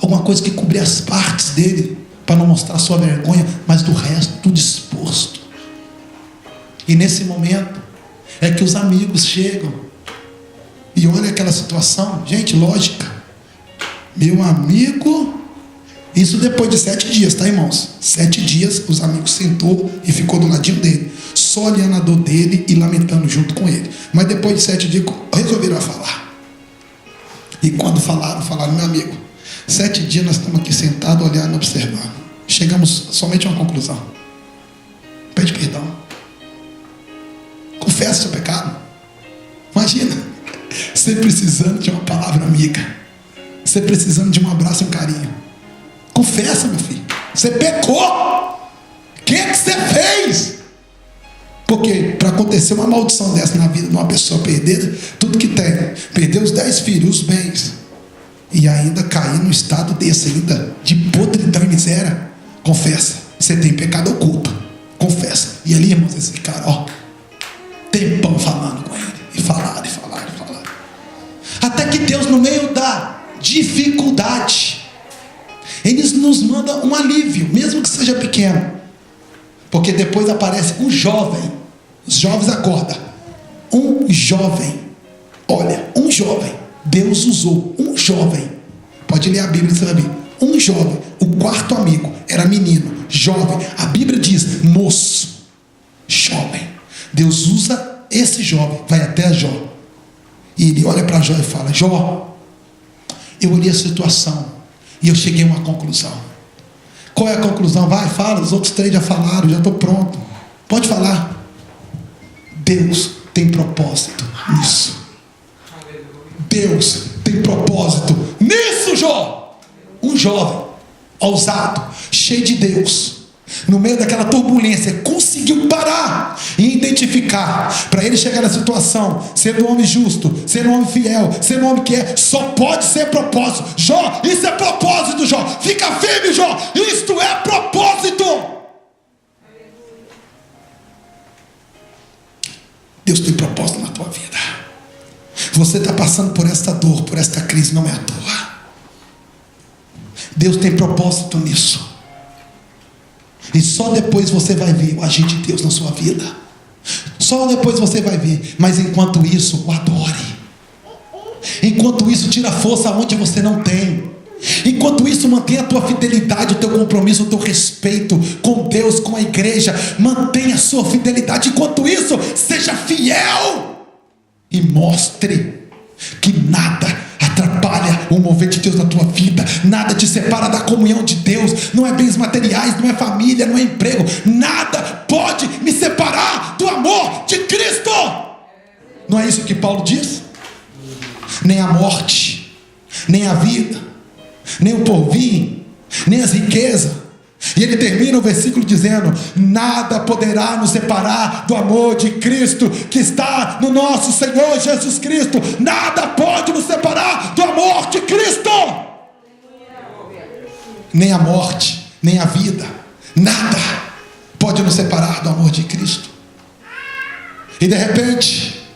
alguma coisa que cobria as partes dele, para não mostrar sua vergonha, mas do resto, tudo exposto. E nesse momento, é que os amigos chegam, e olha aquela situação, gente, lógica. Meu amigo, isso depois de 7 dias, tá, irmãos? 7 dias, os amigos sentou e ficou do ladinho dele, só olhando a dor dele e lamentando junto com ele. Mas depois de 7 dias, resolveram falar. E quando falaram, meu amigo, 7 dias nós estamos aqui sentados, olhando, observando. Chegamos somente a uma conclusão. Pede perdão. Confessa seu pecado. Imagina, você precisando de uma palavra amiga, você precisando de um abraço e um carinho. Confessa, meu filho. Você pecou. O que você fez? Porque para acontecer uma maldição dessa na vida de uma pessoa, perder tudo que tem, perder os 10 filhos, os bens, e ainda cair no estado desse ainda, de podridão e miséria, confessa. Você tem pecado oculto. Confessa. E ali, irmãos, esse cara, ó, tempão falando com ele. E falaram. Até que Deus, no meio da dificuldade, Ele nos manda um alívio, mesmo que seja pequeno. Porque depois aparece um jovem. Os jovens acordam. Um jovem. Olha, um jovem. Deus usou um jovem. Pode ler a Bíblia, você vai ver. Um jovem. O quarto amigo era menino, jovem. A Bíblia diz moço, jovem. Deus usa esse jovem, vai até Jó. E ele olha para Jó e fala: Jó, eu olhei a situação e eu cheguei a uma conclusão. Qual é a conclusão? Vai, fala, os outros 3 já falaram, já estou pronto. Pode falar. Deus tem propósito nisso. Deus tem propósito nisso, Jó. Um jovem, ousado, cheio de Deus, no meio daquela turbulência, conseguiu parar e identificar, para ele chegar na situação, sendo um homem justo, sendo um homem fiel, sendo um homem que só pode ser propósito. Jó, isso é propósito, Jó. Fica firme, Jó. Isto é propósito. Deus tem propósito na tua vida. Você está passando por esta dor, por esta crise, não é à toa. Deus tem propósito nisso. E só depois você vai ver o agir de Deus na sua vida. Só depois você vai ver. Mas enquanto isso, o adore. Enquanto isso, tira força onde você não tem. Enquanto isso, mantenha a tua fidelidade, o teu compromisso, o teu respeito com Deus, com a igreja. Mantenha a sua fidelidade. Enquanto isso, seja fiel. E mostre que nada atrapalha o mover de Deus na tua vida. Nada te separa da comunhão de Deus. Não é bens materiais, não é família, não é emprego. Nada pode me separar do amor de Cristo. Não é isso que Paulo diz? Nem a morte, nem a vida, nem o porvir, nem as riquezas. E ele termina o versículo dizendo: nada poderá nos separar do amor de Cristo que está no nosso Senhor Jesus Cristo. Nada pode nos separar do amor de Cristo. Nem a morte, nem a vida, nada pode nos separar do amor de Cristo. E de repente,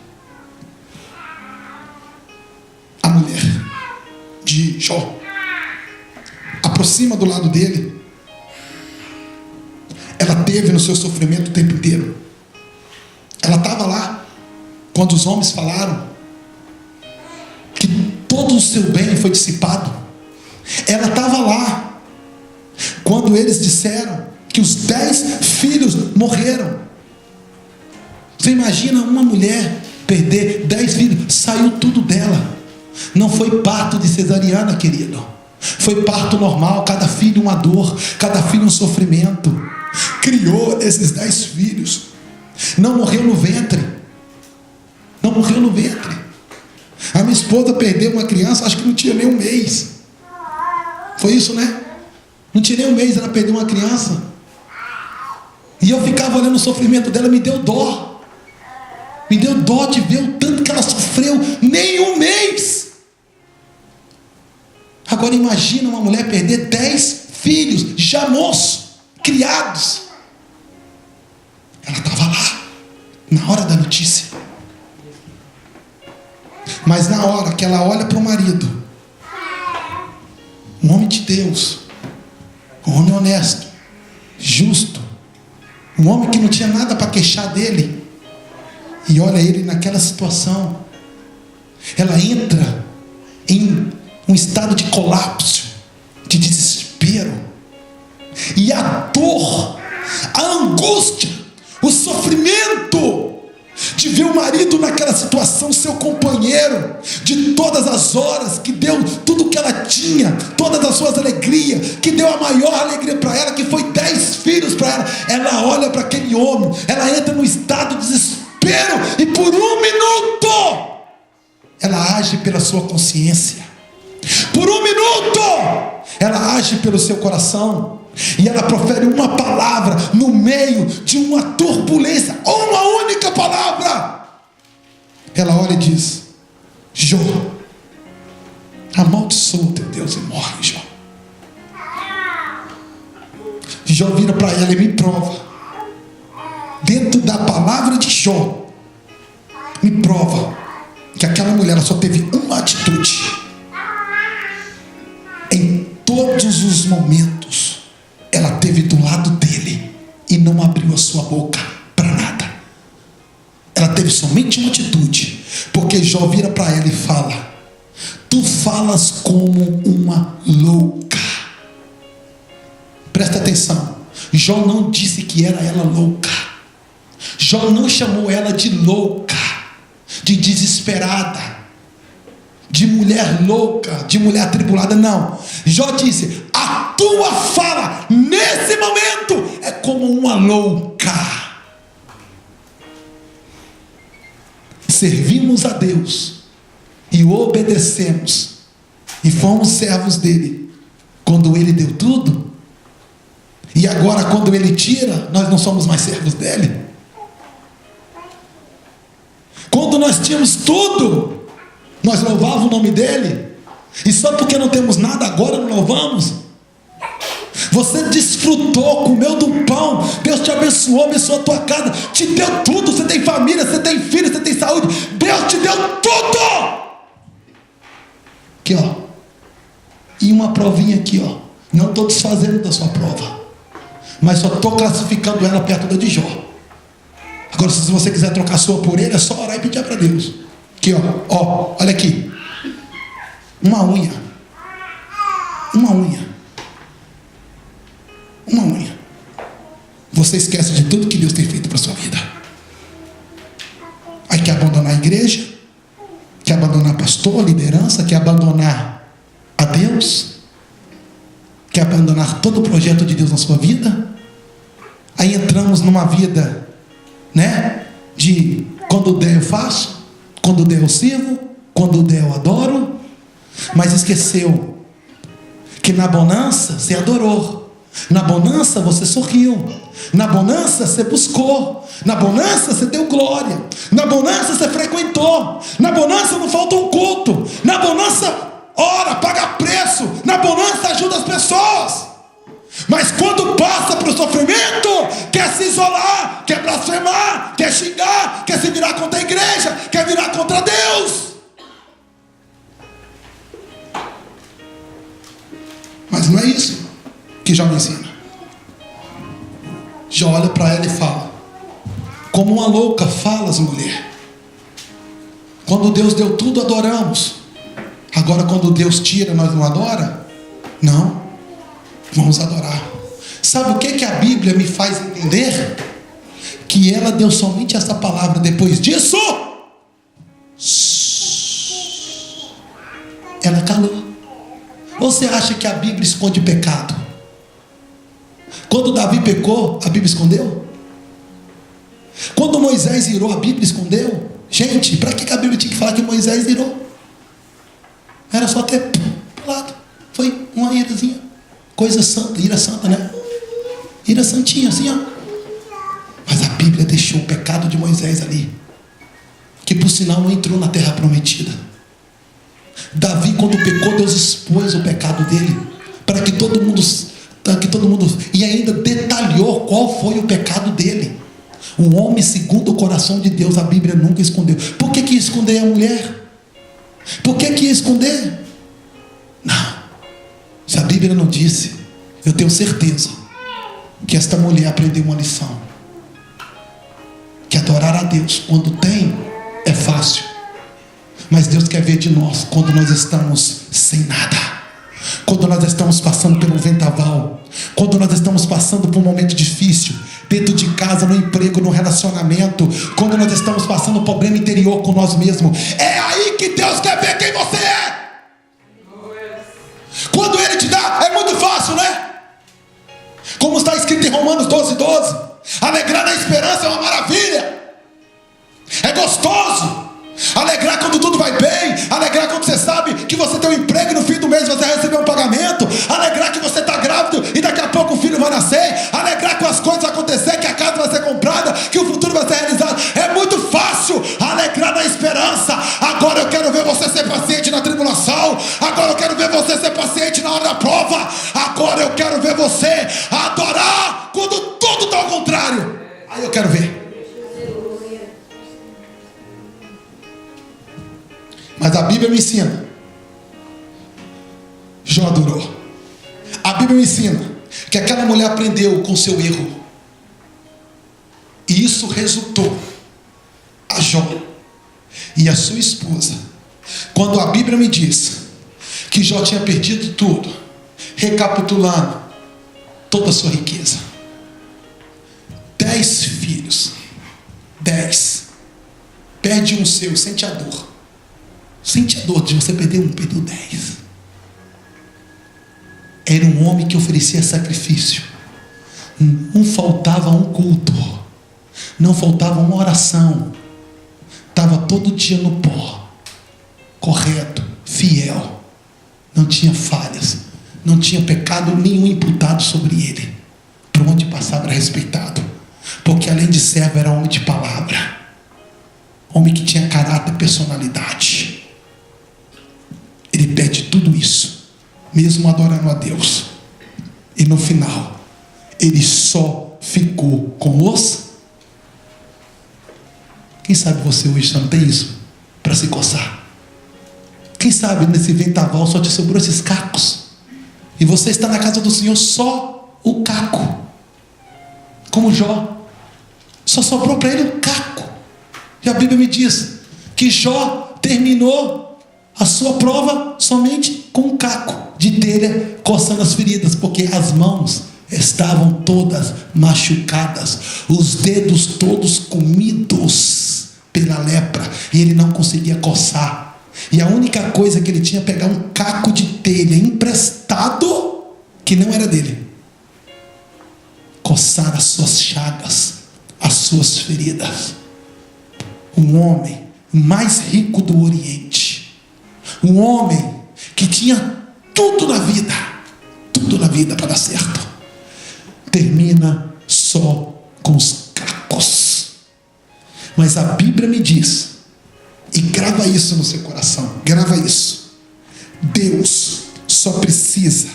a mulher de Jó. Aproxima do lado dele. Ela teve no seu sofrimento o tempo inteiro. Ela estava lá quando os homens falaram que todo o seu bem foi dissipado. Ela estava lá quando eles disseram que os 10 filhos morreram. Você imagina uma mulher perder 10 filhos? Saiu tudo dela. Não foi parto de cesariana, querido. Foi parto normal. Cada filho uma dor, cada filho um sofrimento. Criou esses 10 filhos. Não morreu no ventre. Não morreu no ventre. A minha esposa perdeu uma criança, acho que não tinha nem um mês. Foi isso, né? Não tinha nem um mês, ela perdeu uma criança. E eu ficava olhando o sofrimento dela, me deu dó. Me deu dó de ver o tanto que ela sofreu. Nem um mês. Agora imagina uma mulher perder 10 filhos, já moços, criados. Ela estava lá, na hora da notícia. Mas na hora que ela olha para o marido, um homem de Deus, um homem honesto, justo, um homem que não tinha nada para queixar dele, e olha ele naquela situação, ela entra em um estado de colapso, de desespero, e a dor, a angústia, o sofrimento de ver o marido naquela situação, seu companheiro de todas as horas, que deu tudo que ela tinha, todas as suas alegrias, que deu a maior alegria para ela, que foi 10 filhos para ela. Ela olha para aquele homem, ela entra no estado de desespero, e por um minuto ela age pela sua consciência, por um minuto ela age pelo seu coração, e ela profere uma palavra no meio de uma turbulência, uma única palavra. Ela olha e diz: Jó, amaldiçoa teu Deus e morre, Jó. Jó vira para ela e me prova, dentro da palavra de Jó, me prova que aquela mulher ela só teve uma atitude em todos os momentos. Ela teve do lado dele e não abriu a sua boca para nada. Ela teve somente uma atitude, porque Jó vira para ela e fala: tu falas como uma louca. Presta atenção, Jó não disse que era ela louca. Jó não chamou ela de louca, de desesperada, de mulher louca, de mulher atribulada. Não, Jó disse: a tua fala nesse momento é como uma louca. Servimos a Deus e o obedecemos e fomos servos dele quando ele deu tudo, e agora quando ele tira, nós não somos mais servos dele. Quando nós tínhamos tudo, nós louvávamos o nome dele, e só porque não temos nada agora não louvamos. Você desfrutou, comeu do pão, Deus te abençoou a tua casa, te deu tudo, você tem família, você tem filho, você tem saúde, Deus te deu tudo. Aqui ó, e uma provinha aqui ó, não estou desfazendo da sua prova, mas só estou classificando ela perto da de Jó. Agora se você quiser trocar a sua por ele, é só orar e pedir para Deus. Aqui ó, olha aqui, uma unha, você esquece de tudo que Deus tem feito para a sua vida. Aí quer abandonar a igreja, quer abandonar pastor, liderança, quer abandonar a Deus, quer abandonar todo o projeto de Deus na sua vida. Aí entramos numa vida, né, de quando der eu faço, quando der eu sirvo, quando der eu adoro, mas esqueceu que na bonança você adorou, na bonança você sorriu, na bonança você buscou, na bonança você deu glória, na bonança você frequentou, na bonança não falta um culto, na bonança ora, paga preço, na bonança ajuda as pessoas. Mas quando passa para o sofrimento, quer se isolar, quer blasfemar, quer xingar, quer se virar contra a igreja, quer virar contra Deus. não é isso que Jó me ensina. Jó olha para ela e fala: como uma louca falas, mulher. Quando Deus deu tudo, adoramos. Agora quando Deus tira, nós não adora? Não, vamos adorar. Sabe o que a Bíblia me faz entender? Que ela deu somente essa palavra. Depois disso, ela calou. Você acha que a Bíblia esconde pecado? Quando Davi pecou, a Bíblia escondeu? Quando Moisés irou, a Bíblia escondeu? Gente, para que a Bíblia tinha que falar que Moisés irou? Era só ter pulado. Foi uma irazinha. Coisa santa, ira santa, né? Ira santinha, assim, ó. Mas a Bíblia deixou o pecado de Moisés ali, que por sinal não entrou na terra prometida. Davi, quando pecou, Deus expôs o pecado dele, para que todo mundo, e ainda detalhou qual foi o pecado dele. Um homem segundo o coração de Deus, a Bíblia nunca escondeu. Por que ia esconder a mulher? Por que ia esconder? Não. Se a Bíblia não disse, eu tenho certeza que esta mulher aprendeu uma lição. Que adorar a Deus quando tem é fácil, mas Deus quer ver de nós quando nós estamos sem nada, quando nós estamos passando pelo vendaval, quando nós estamos passando por um momento difícil, dentro de casa, no emprego, no relacionamento, quando nós estamos passando um problema interior com nós mesmos. É aí que Deus quer ver quem você é. Quando Ele te dá, é muito fácil, né? Como está escrito em Romanos 12:12, alegrar na esperança é uma maravilha, é gostoso. Alegrar quando tudo vai bem, alegrar quando você sabe que você tem um emprego e no fim do mês você vai receber um pagamento, alegrar que você está grávido e daqui a pouco o filho vai nascer, alegrar com as coisas acontecer, que a casa vai ser comprada, que o futuro vai ser realizado. É muito fácil alegrar na esperança. Agora eu quero ver você ser paciente na tribulação, agora eu quero ver você ser paciente na hora da prova, agora eu quero ver você adorar quando tudo está ao contrário. Aí eu quero ver. Mas a Bíblia me ensina, Jó adorou. A Bíblia me ensina que aquela mulher aprendeu com seu erro, e isso resultou a Jó e a sua esposa. Quando a Bíblia me diz que Jó tinha perdido tudo, recapitulando toda a sua riqueza, 10 filhos, 10, perde um seu, sente a dor. Sente a dor de você perder um, perdeu 10. Era um homem que oferecia sacrifício. Não faltava um culto, não faltava uma oração. Estava todo dia no pó, correto, fiel, não tinha falhas, não tinha pecado nenhum imputado sobre ele. Por onde passava era respeitado, porque além de servo era homem de palavra, homem que tinha caráter e personalidade. Ele perde tudo isso, mesmo adorando a Deus, e no final ele só ficou com os... Quem sabe você hoje só não tem isso para se coçar? Quem sabe nesse vendaval só te sobrou esses cacos, e você está na casa do Senhor só o caco, como Jó, só sobrou para ele um caco. E a Bíblia me diz que Jó terminou a sua prova somente com um caco de telha coçando as feridas, porque as mãos estavam todas machucadas, os dedos todos comidos pela lepra, e ele não conseguia coçar. E a única coisa que ele tinha é pegar um caco de telha emprestado, que não era dele, coçar as suas chagas, as suas feridas. Um homem mais rico do Oriente, um homem que tinha tudo na vida para dar certo, termina só com os cacos. Mas a Bíblia me diz, e grava isso no seu coração, grava isso: Deus só precisa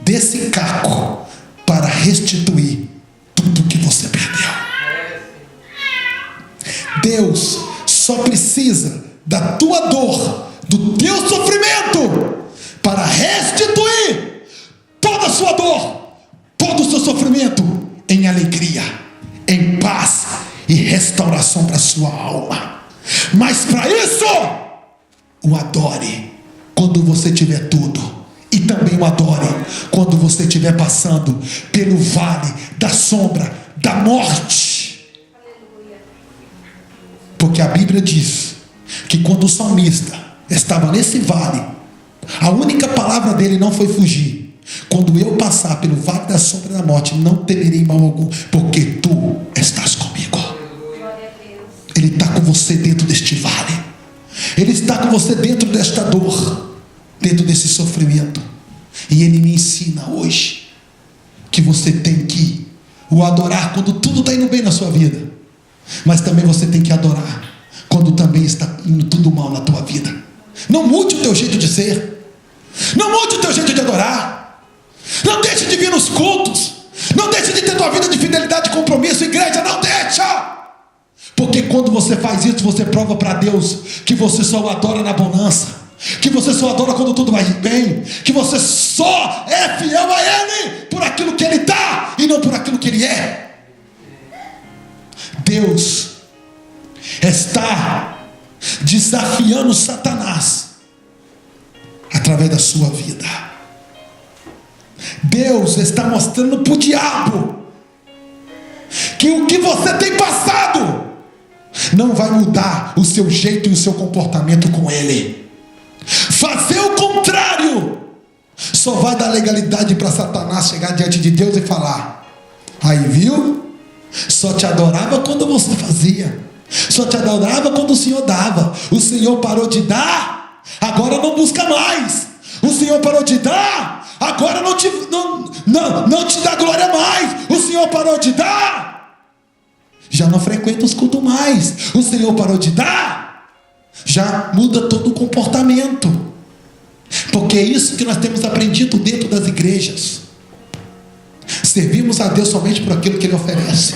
desse caco para restituir tudo que você perdeu. Deus só precisa da tua dor, do teu sofrimento, para restituir restauração para a sua alma. Mas para isso, o adore quando você tiver tudo. E também o adore quando você estiver passando pelo vale da sombra da morte. Porque a Bíblia diz que quando o salmista estava nesse vale, a única palavra dele não foi fugir. Quando eu passar pelo vale da sombra da morte, não temerei mal algum, porque tu estás comigo. Ele está com você dentro deste vale. Ele está com você dentro desta dor, dentro desse sofrimento. E Ele me ensina hoje que você tem que o adorar quando tudo está indo bem na sua vida, mas também você tem que adorar quando também está indo tudo mal na tua vida. Não mude o teu jeito de ser. Não mude o teu jeito de adorar. Não deixe de vir nos cultos. Não deixe de ter tua vida de fidelidade e compromisso. Igreja, não deixa. Porque quando você faz isso, você prova para Deus que você só o adora na bonança, que você só adora quando tudo vai bem, que você só é fiel a Ele por aquilo que Ele dá e não por aquilo que Ele é. Deus está desafiando Satanás através da sua vida. Deus está mostrando para o diabo que o que você tem passado não vai mudar o seu jeito e o seu comportamento com Ele. Fazer o contrário só vai dar legalidade para Satanás chegar diante de Deus e falar: aí viu? Só te adorava quando você fazia, só te adorava quando o Senhor dava. O Senhor parou de dar, agora não busca mais. O Senhor parou de dar, agora não te dá glória mais. O Senhor parou de dar, já não frequenta os cultos mais. O Senhor parou de dar, já muda todo o comportamento. Porque é isso que nós temos aprendido dentro das igrejas. Servimos a Deus somente por aquilo que Ele oferece.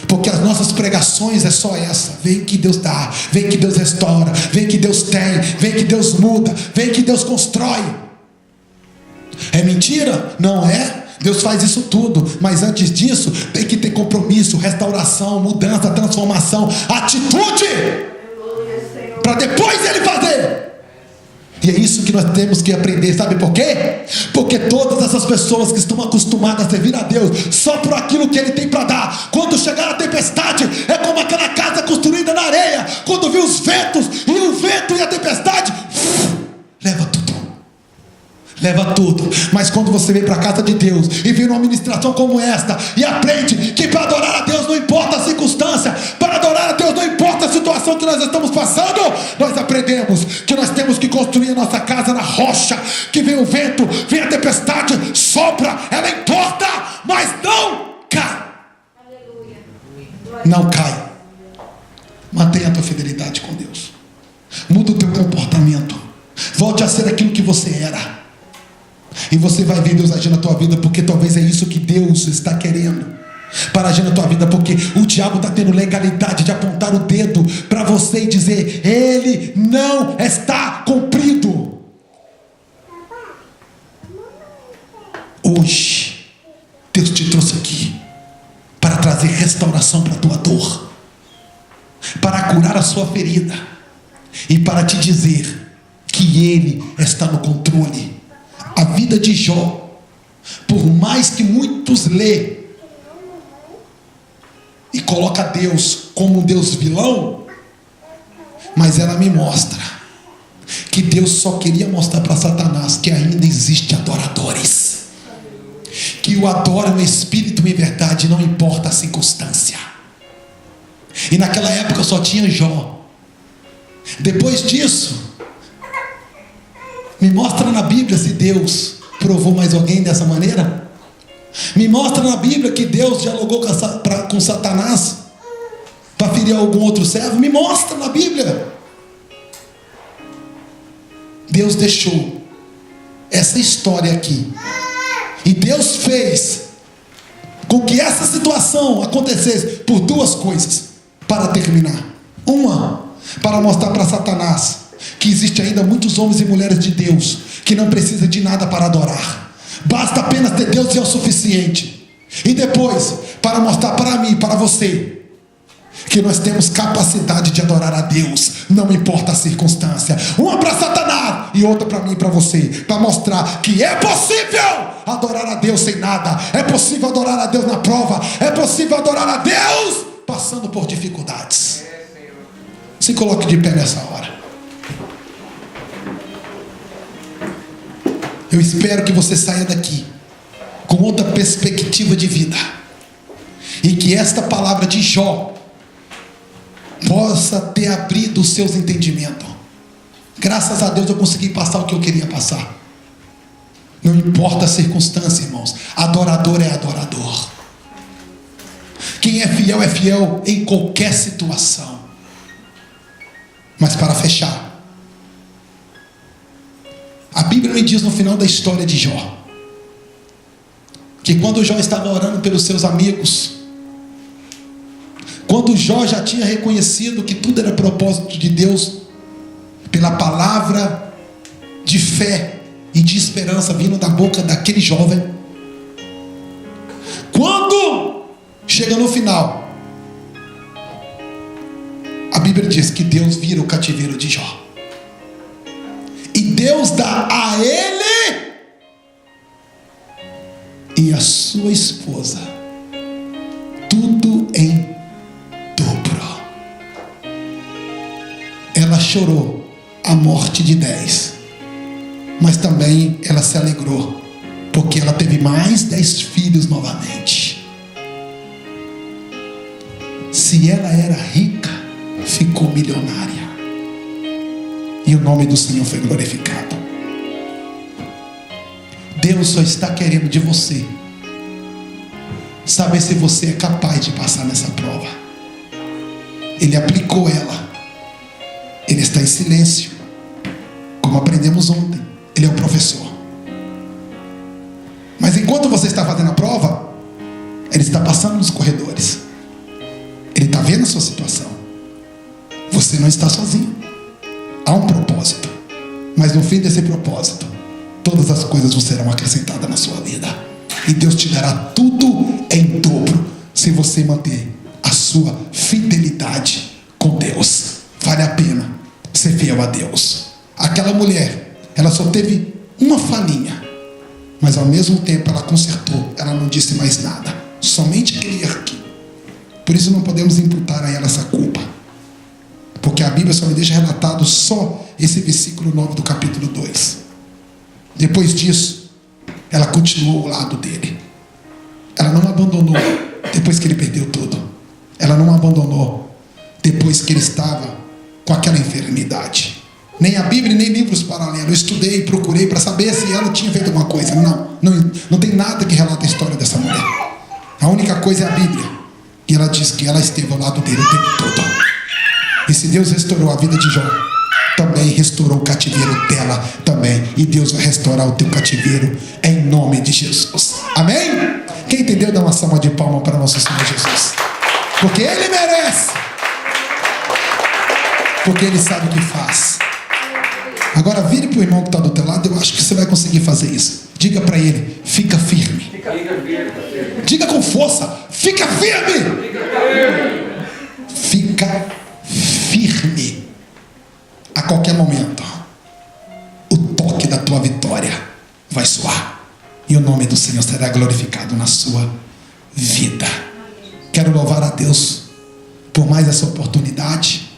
Porque as nossas pregações é só essa: vem que Deus dá, vem que Deus restaura, vem que Deus tem, vem que Deus muda, vem que Deus constrói. É mentira? Não é. Deus faz isso tudo, mas antes disso tem que ter compromisso, restauração, mudança, transformação, atitude, para depois Ele fazer. E é isso que nós temos que aprender. Sabe por quê? Porque todas essas pessoas que estão acostumadas a servir a Deus só por aquilo que Ele tem para dar, quando chegar a tempestade, é como aquela casa construída na areia. Quando vê os ventos, e o vento e a tempestade, leva tudo. Mas quando você vem para a casa de Deus e vem numa ministração como esta e aprende que para adorar a Deus não importa a circunstância, para adorar a Deus não importa a situação que nós estamos passando, nós aprendemos que nós temos que construir a nossa casa na rocha. Que vem o vento, vem a tempestade, sopra, ela importa, mas não cai. Não cai. Mantenha a tua fidelidade com Deus. Muda o teu comportamento. Volte a ser aquilo que você era. E você vai ver Deus agir na tua vida, porque talvez é isso que Deus está querendo para agir na tua vida. Porque o diabo está tendo legalidade de apontar o dedo para você e dizer: ele não está cumprido. Hoje Deus te trouxe aqui para trazer restauração para a tua dor, para curar a sua ferida e para te dizer que Ele está no controle. A vida de Jó, por mais que muitos lê e coloca Deus como um Deus vilão, mas ela me mostra que Deus só queria mostrar para Satanás que ainda existe adoradores, que o adoram em espírito e em verdade, não importa a circunstância. E naquela época só tinha Jó. Depois disso, me mostra na Bíblia se Deus provou mais alguém dessa maneira. Me mostra na Bíblia que Deus dialogou com Satanás para ferir algum outro servo. Me mostra na Bíblia. Deus deixou essa história aqui, e Deus fez com que essa situação acontecesse por duas coisas para terminar. Uma, para mostrar para Satanás que existe ainda muitos homens e mulheres de Deus que não precisam de nada para adorar, basta apenas ter Deus e é o suficiente. E depois, para mostrar para mim e para você que nós temos capacidade de adorar a Deus, não importa a circunstância. Uma para Satanás e outra para mim e para você, para mostrar que é possível adorar a Deus sem nada, é possível adorar a Deus na prova, é possível adorar a Deus passando por dificuldades. Se coloque de pé nessa hora. Eu espero que você saia daqui com outra perspectiva de vida, e que esta palavra de Jó possa ter abrido os seus entendimentos. Graças a Deus eu consegui passar o que eu queria passar. Não importa a circunstância, irmãos, adorador é adorador. Quem é fiel em qualquer situação. Mas para fechar, a Bíblia me diz no final da história de Jó, que quando Jó estava orando pelos seus amigos, quando Jó já tinha reconhecido que tudo era propósito de Deus, pela palavra de fé e de esperança vindo da boca daquele jovem, quando chega no final, a Bíblia diz que Deus vira o cativeiro de Jó, e Deus dá a ele e a sua esposa tudo em dobro. Ela chorou a morte de 10, mas também ela se alegrou, porque ela teve mais 10 filhos novamente. Se ela era rica, ficou milionária, e o nome do Senhor foi glorificado. Deus só está querendo de você saber se você é capaz de passar nessa prova. Ele aplicou ela, ele está em silêncio, como aprendemos ontem. Ele é o professor, mas enquanto você está fazendo a prova, ele está passando nos corredores, ele está vendo a sua situação. Você não está sozinho. Há um propósito, mas no fim desse propósito, todas as coisas vos serão acrescentadas na sua vida, e Deus te dará tudo em dobro, se você manter a sua fidelidade com Deus. Vale a pena ser fiel a Deus. Aquela mulher, ela só teve uma falhinha, mas ao mesmo tempo ela consertou. Ela não disse mais nada, somente aquele aqui. Por isso não podemos imputar a ela essa culpa, porque a Bíblia só me deixa relatado só esse versículo 9 do capítulo 2. Depois disso, ela continuou ao lado dele. Ela não abandonou depois que ele perdeu tudo. Ela não abandonou depois que ele estava com aquela enfermidade. Nem a Bíblia, nem livros paralelos. Eu estudei, procurei para saber se ela tinha feito alguma coisa. Não tem nada que relata a história dessa mulher. A única coisa é a Bíblia, e ela diz que ela esteve ao lado dele o tempo todo. E se Deus restaurou a vida de Jó, também restaurou o cativeiro dela também. E Deus vai restaurar o teu cativeiro em nome de Jesus. Amém? Quem entendeu, dá uma salva de palmas para nosso Senhor Jesus, porque Ele merece, porque Ele sabe o que faz. Agora vire para o irmão que está do teu lado. Eu acho que você vai conseguir fazer isso. Diga para ele: fica firme. Diga com força: fica firme. Fica firme. A qualquer momento o toque da tua vitória vai soar, e o nome do Senhor será glorificado na sua vida. Quero louvar a Deus por mais essa oportunidade,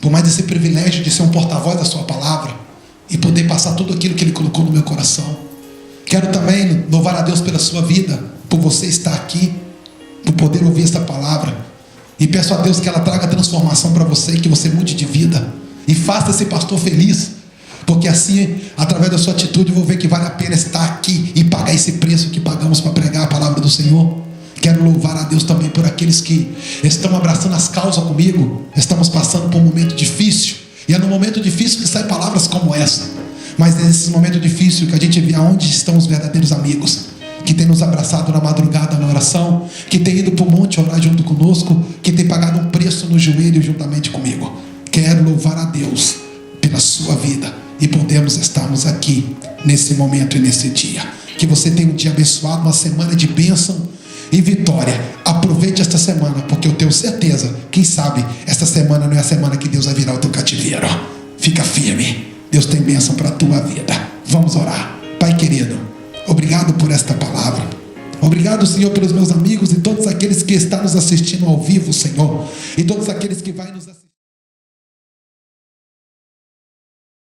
por mais esse privilégio de ser um porta-voz da sua palavra e poder passar tudo aquilo que Ele colocou no meu coração. Quero também louvar a Deus pela sua vida, por você estar aqui, por poder ouvir esta palavra, e peço a Deus que ela traga transformação para você, que você mude de vida e faça esse pastor feliz, porque assim, através da sua atitude, eu vou ver que vale a pena estar aqui e pagar esse preço que pagamos para pregar a palavra do Senhor. Quero louvar a Deus também por aqueles que estão abraçando as causas comigo. Estamos passando por um momento difícil, e é no momento difícil que saem palavras como essa. Mas é nesses momentos difíceis que a gente vê aonde estão os verdadeiros amigos, que tem nos abraçado na madrugada na oração, que tem ido para o monte orar junto conosco, que tem pagado um preço no joelho juntamente comigo. Quero louvar a Deus pela sua vida e podemos estarmos aqui nesse momento e nesse dia. Que você tenha um dia abençoado, uma semana de bênção, e vitória. Aproveite esta semana, porque eu tenho certeza, quem sabe, esta semana não é a semana que Deus vai virar o teu cativeiro. Fica firme, Deus tem bênção para a tua vida. Vamos orar. Pai querido, obrigado por esta palavra. Obrigado, Senhor, pelos meus amigos e todos aqueles que estão nos assistindo ao vivo, Senhor, e todos aqueles que vão nos assistir.